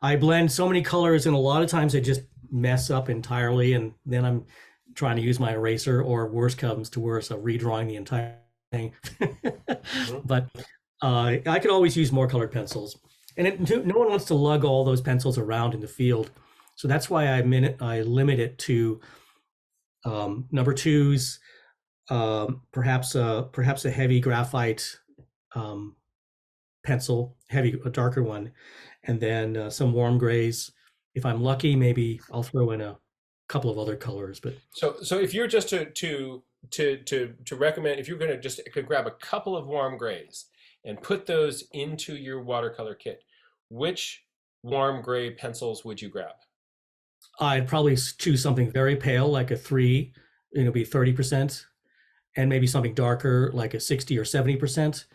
I blend so many colors, and a lot of times I just mess up entirely, and then I'm trying to use my eraser, or worse comes to worse, I'm redrawing the entire thing. But I could always use more colored pencils. And no one wants to lug all those pencils around in the field. So that's why I limit it to number twos, perhaps a heavy graphite pencil, a darker one, and then some warm grays. If I'm lucky, maybe I'll throw in a couple of other colors. But so if you're just to recommend, if you're going to just could grab a couple of warm grays and put those into your watercolor kit, which warm gray pencils would you grab? I'd probably choose something very pale, like a 3, be 30%, and maybe something darker, like a 60 or 70%.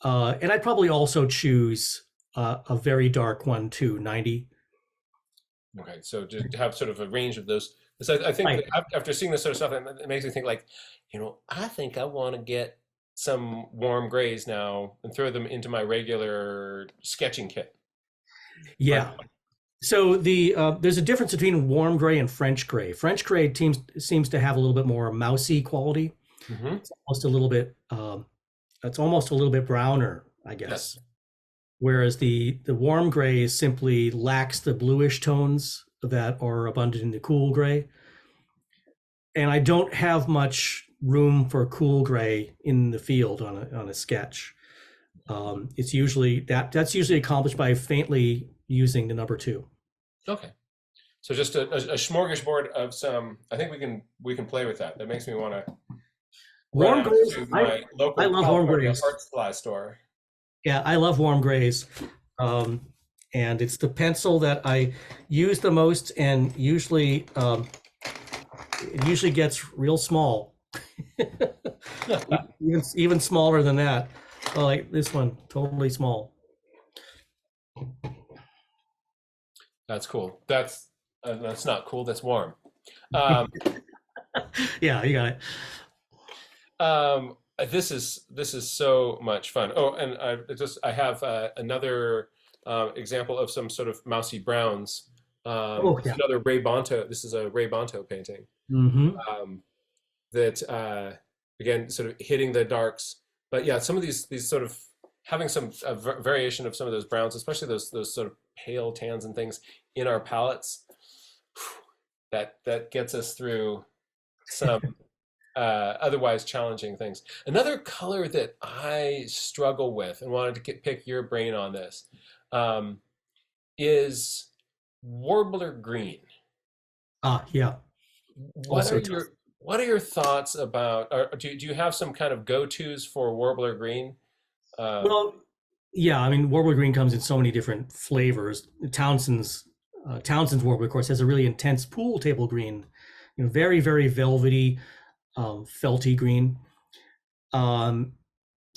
And I'd probably also choose a very dark one too, 90. Okay, so to have sort of a range of those. So I think Right. that after seeing this sort of stuff, it makes me think like, I think I want to get some warm grays now and throw them into my regular sketching kit. Yeah. So there's a difference between warm gray and French gray. French gray seems to have a little bit more mousy quality. Mm-hmm. It's almost a little bit browner, I guess. Yes. Whereas the warm gray simply lacks the bluish tones that are abundant in the cool gray. And I don't have much room for cool gray in the field on a sketch. It's usually that's usually accomplished by faintly using the number 2. Okay. So just a smorgasbord of some. I think we can play with that. That makes me want to Warm grays. my local I love warm California grays. art supply store. Yeah, I love warm grays. And it's the pencil that I use the most, and usually it usually gets real small. even smaller than that. Oh, like this one, totally small. That's cool. That's not cool. That's warm. Yeah, you got it. This is so much fun. Oh, and I have another example of some sort of mousy browns. Yeah. Another Ray Bonto. This is a Ray Bonto painting. Mm-hmm. That again, sort of hitting the darks. But yeah, some of these sort of having some variation of some of those browns, especially those sort of pale tans and things in our palettes. That gets us through some otherwise challenging things. Another color that I struggle with and wanted to pick your brain on this is warbler green. Yeah. What are your thoughts about? Or do you have some kind of go-tos for warbler green? Well, yeah. I mean, warbler green comes in so many different flavors. Townsend's warbler, of course, has a really intense pool table green. Very, very velvety, felty green. So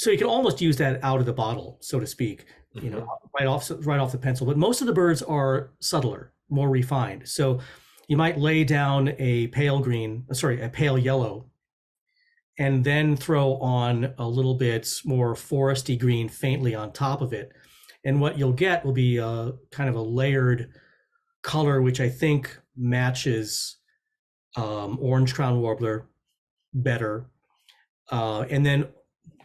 you can almost use that out of the bottle, so to speak. Mm-hmm. Right off the pencil. But most of the birds are subtler, more refined. So you might lay down a pale yellow, and then throw on a little bit more foresty green faintly on top of it. And what you'll get will be a kind of a layered color, which I think matches orange crown warbler better. And then,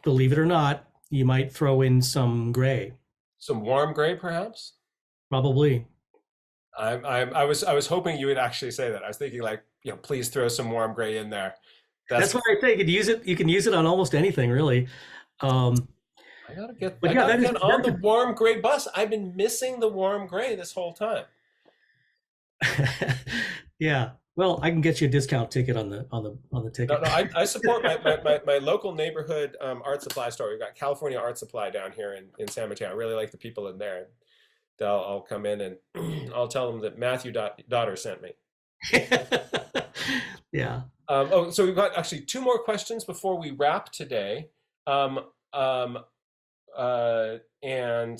believe it or not, you might throw in some gray, Some warm gray, perhaps. probably. I was hoping you would actually say that. I was thinking like, please throw some warm gray in there. That's what I think. You can use it on almost anything, really. Um, I gotta get, But I yeah, gotta that is- get on that's the warm gray bus. I've been missing the warm gray this whole time. yeah. Well, I can get you a discount ticket on the ticket. No, I support my local neighborhood art supply store. We've got California Art Supply down here in San Mateo. I really like the people in there. I'll come in and I'll tell them that Matthew daughter sent me. Yeah. So we've got actually 2 more questions before we wrap today. And I'm going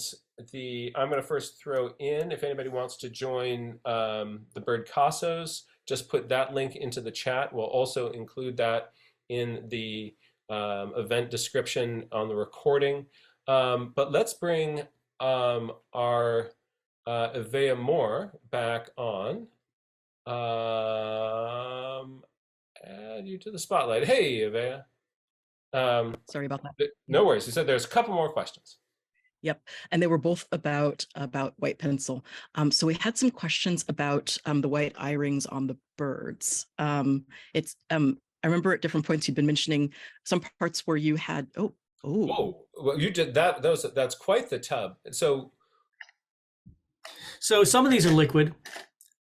to first throw in, if anybody wants to join the Bird Casos, just put that link into the chat. We'll also include that in the event description on the recording. But let's bring our Evea Moore back on. Add you to the spotlight. Hey, Evea. Sorry about that. No worries. You said there's a couple more questions. Yep, and they were both about white pencil. So we had some questions about the white eye rings on the birds. I remember at different points you'd been mentioning some parts where you had Whoa, well, you did that. That's quite the tub. So some of these are liquid,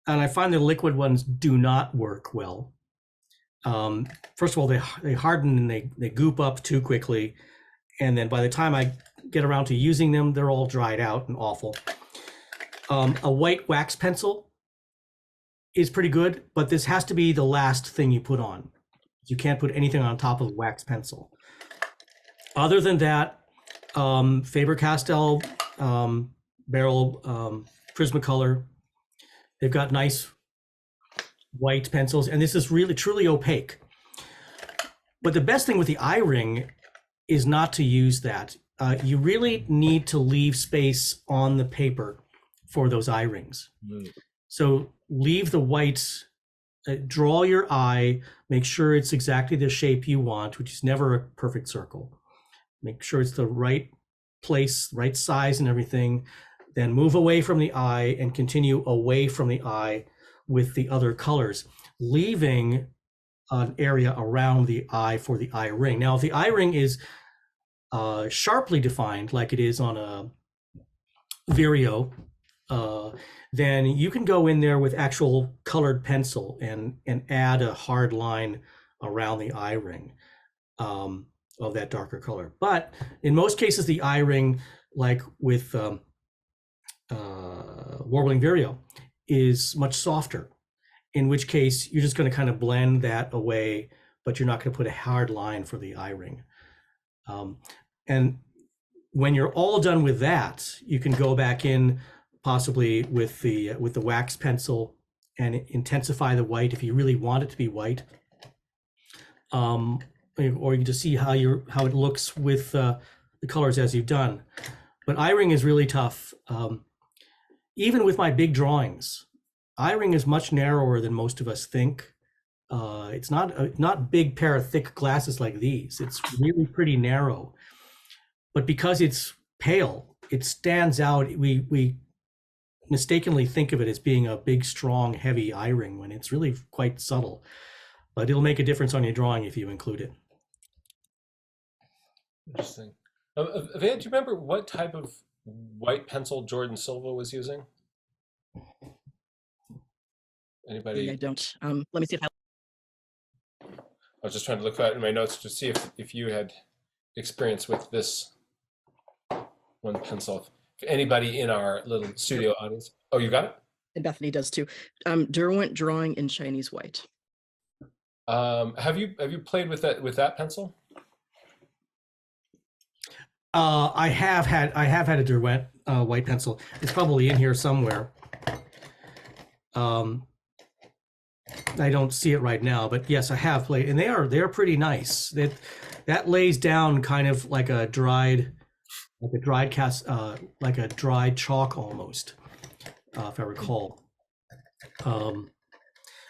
and I find the liquid ones do not work well. First of all, they harden and they goop up too quickly, and then by the time I get around to using them, they're all dried out and awful. A white wax pencil is pretty good, but this has to be the last thing you put on. You can't put anything on top of a wax pencil. Other than that, Faber-Castell Barrel Prismacolor, they've got nice white pencils, and this is really truly opaque. But the best thing with the eye ring is not to use that. You really need to leave space on the paper for those eye rings. So leave the whites, draw your eye, make sure it's exactly the shape you want, which is never a perfect circle. Make sure it's the right place, right size and everything. Then move away from the eye and continue away from the eye with the other colors, leaving an area around the eye for the eye ring. Now, if the eye ring is sharply defined like it is on a Vireo, then you can go in there with actual colored pencil and add a hard line around the eye ring of that darker color. But in most cases, the eye ring, like with Warbling Vireo, is much softer, in which case you're just going to kind of blend that away, but you're not going to put a hard line for the eye ring. And when you're all done with that, you can go back in possibly with the wax pencil and intensify the white if you really want it to be white. Or you can just see how it looks with the colors as you've done. But eye ring is really tough. Even with my big drawings, eye ring is much narrower than most of us think. It's not big pair of thick glasses like these. It's really pretty narrow. But because it's pale, it stands out. We mistakenly think of it as being a big, strong, heavy eye ring when it's really quite subtle. But it'll make a difference on your drawing if you include it. Interesting. Van, do you remember what type of white pencil Jordan Silva was using? Anybody? I don't. Let me see if I was just trying to look at in my notes to see if you had experience with this one pencil. If anybody in our little studio audience. Oh, you got it? and Bethany does too. Derwent drawing in Chinese white. Have you played with that pencil? I have had a Derwent white pencil. It's probably in here somewhere. I don't see it right now, but yes, I have played, and they're pretty nice. That lays down kind of like a dried chalk almost, if I recall.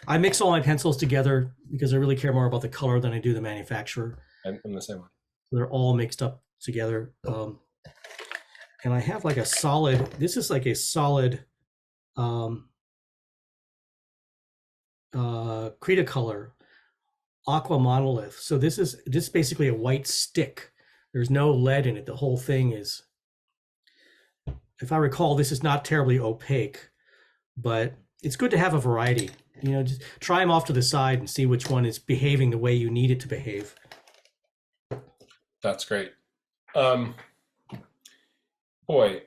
I mix all my pencils together because I really care more about the color than I do the manufacturer. I'm the same way. They're all mixed up together. And I have like a solid, this is like a solid Cretacolor aqua monolith. So this is basically a white stick. There's no lead in it. The whole thing is, if I recall, this is not terribly opaque, but it's good to have a variety. You know, just try them off to the side and see which one is behaving the way you need it to behave. That's great. Boy,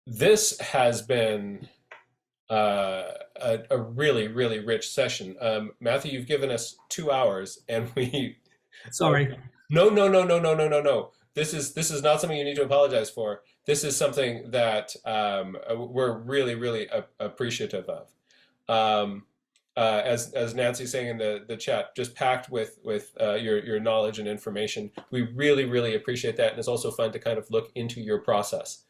this has been a really, really rich session. Matthew, you've given us 2 hours, and we. Sorry. No. This is not something you need to apologize for. This is something that we're really, really appreciative of. As Nancy's saying in the chat, just packed with your knowledge and information. We really, really appreciate that, and it's also fun to kind of look into your process.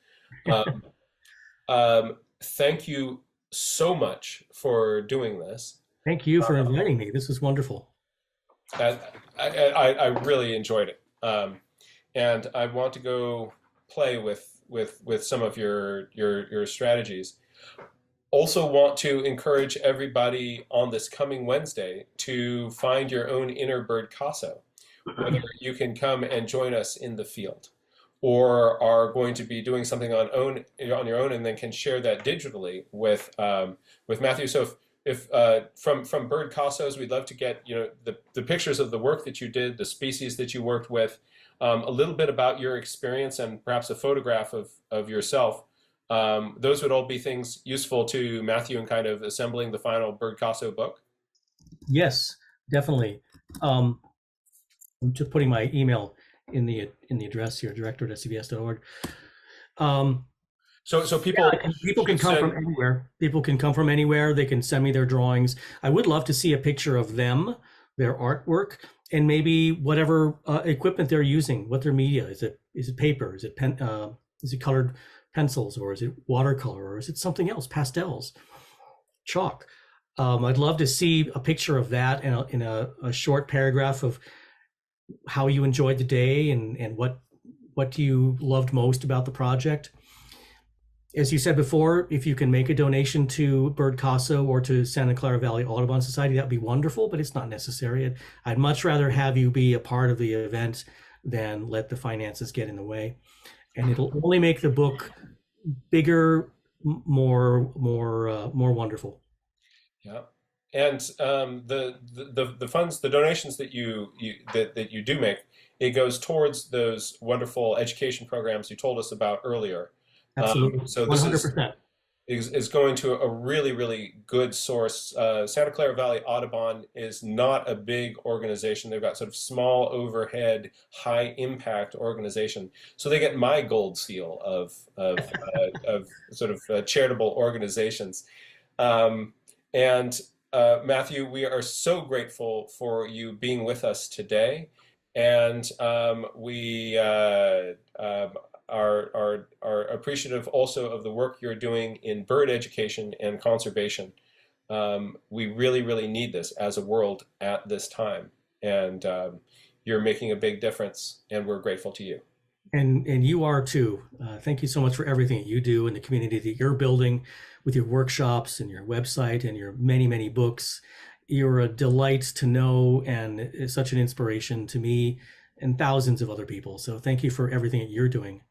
Thank you so much for doing this. Thank you for inviting me. This was wonderful. I really enjoyed it, and I want to go play with some of your strategies. Also want to encourage everybody on this coming Wednesday to find your own inner Birdcasso, whether you can come and join us in the field, or are going to be doing something on your own and then can share that digitally with Matthew. So if from Birdcassos, we'd love to get the pictures of the work that you did, the species that you worked with, a little bit about your experience, and perhaps a photograph of yourself. Those would all be things useful to Matthew in kind of assembling the final Birdcasso book. Yes, definitely. I'm just putting my email in the address here, director@cbs.org. So people can come from anywhere. People can come from anywhere. They can send me their drawings. I would love to see a picture of them, their artwork, and maybe whatever equipment they're using. What their media is. Is it paper? Is it pen? Is it colored pencils, or is it watercolor, or is it something else? Pastels, chalk. I'd love to see a picture of that in a short paragraph of how you enjoyed the day and what you loved most about the project. As you said before, if you can make a donation to Birdcasso or to Santa Clara Valley Audubon Society, that'd be wonderful, but it's not necessary. I'd much rather have you be a part of the event than let the finances get in the way. And it'll only make the book bigger, more wonderful. Yeah, and the funds, the donations that you do make, it goes towards those wonderful education programs you told us about earlier. Absolutely. So this 100%. is going to a really, really good source. Santa Clara Valley Audubon is not a big organization. They've got sort of small overhead, high impact organization. So they get my gold seal of sort of charitable organizations. And Matthew, we are so grateful for you being with us today. And we are appreciative also of the work you're doing in bird education and conservation. We really, really need this as a world at this time, and you're making a big difference, and we're grateful to you. And you are too. Thank you so much for everything that you do in the community that you're building with your workshops and your website and your many, many books. You're a delight to know and such an inspiration to me and thousands of other people. So thank you for everything that you're doing.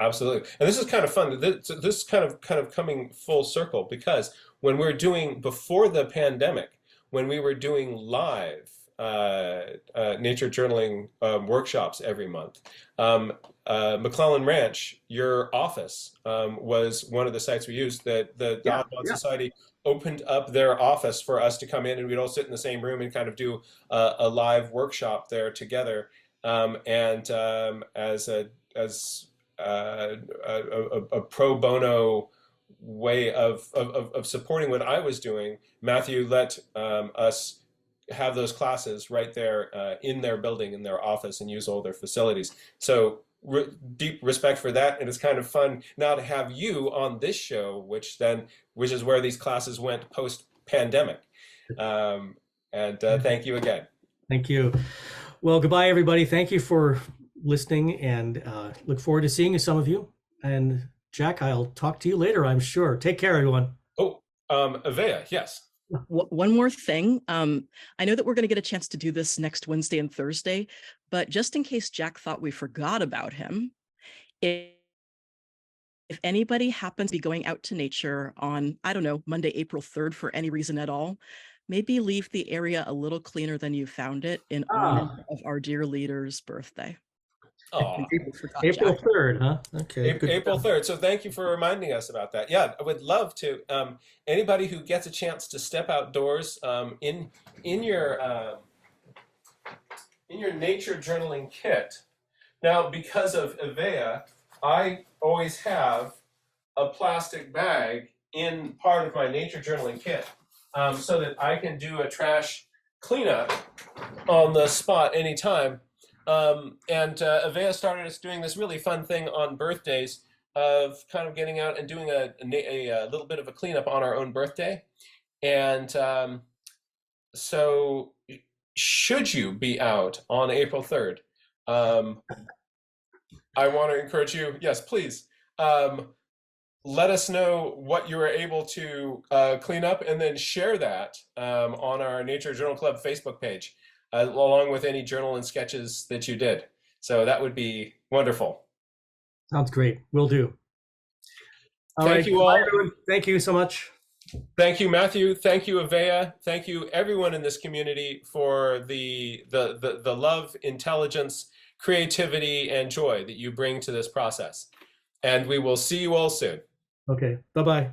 Absolutely. And this is kind of fun. This is kind of coming full circle, because when we're doing, before the pandemic, when we were doing live nature journaling workshops every month, McClellan Ranch, your office, was one of the sites we used. That the Audubon Society opened up their office for us to come in, and we'd all sit in the same room and kind of do a live workshop there together. As a pro bono way of supporting what I was doing, Matthew let us have those classes right there in their building, in their office, and use all their facilities. So deep respect for that, and it's kind of fun now to have you on this show, which is where these classes went post-pandemic. Thank you again. Thank you. Well, goodbye, everybody. Thank you for listening, and look forward to seeing some of you. And Jack, I'll talk to you later, I'm sure. Take care, everyone. Oh, Avea, yes. One more thing. I know that we're going to get a chance to do this next Wednesday and Thursday, but just in case Jack thought we forgot about him, if anybody happens to be going out to nature on, I don't know, Monday, April 3rd for any reason at all, maybe leave the area a little cleaner than you found it in honor of our dear leader's birthday. Oh, In case we forgot April Jack. 3rd, huh? Okay. good April stuff. 3rd. So thank you for reminding us about that. Yeah, I would love to. Anybody who gets a chance to step outdoors in your nature journaling kit. Now, because of Avea, I always have a plastic bag in part of my nature journaling kit, so that I can do a trash cleanup on the spot anytime. And Avea started us doing this really fun thing on birthdays of kind of getting out and doing a little bit of a cleanup on our own birthday. And so should you be out on April 3rd, I want to encourage you, yes, please, let us know what you were able to clean up, and then share that on our Nature Journal Club Facebook page, along with any journal and sketches that you did. So that would be wonderful. Sounds great. Will do. All Thank right. you Bye, all. everyone. Thank you so much. Thank you, Matthew. Thank you, Avea. Thank you, everyone in this community, for the love, intelligence, creativity, and joy that you bring to this process. And we will see you all soon. Okay. Bye-bye.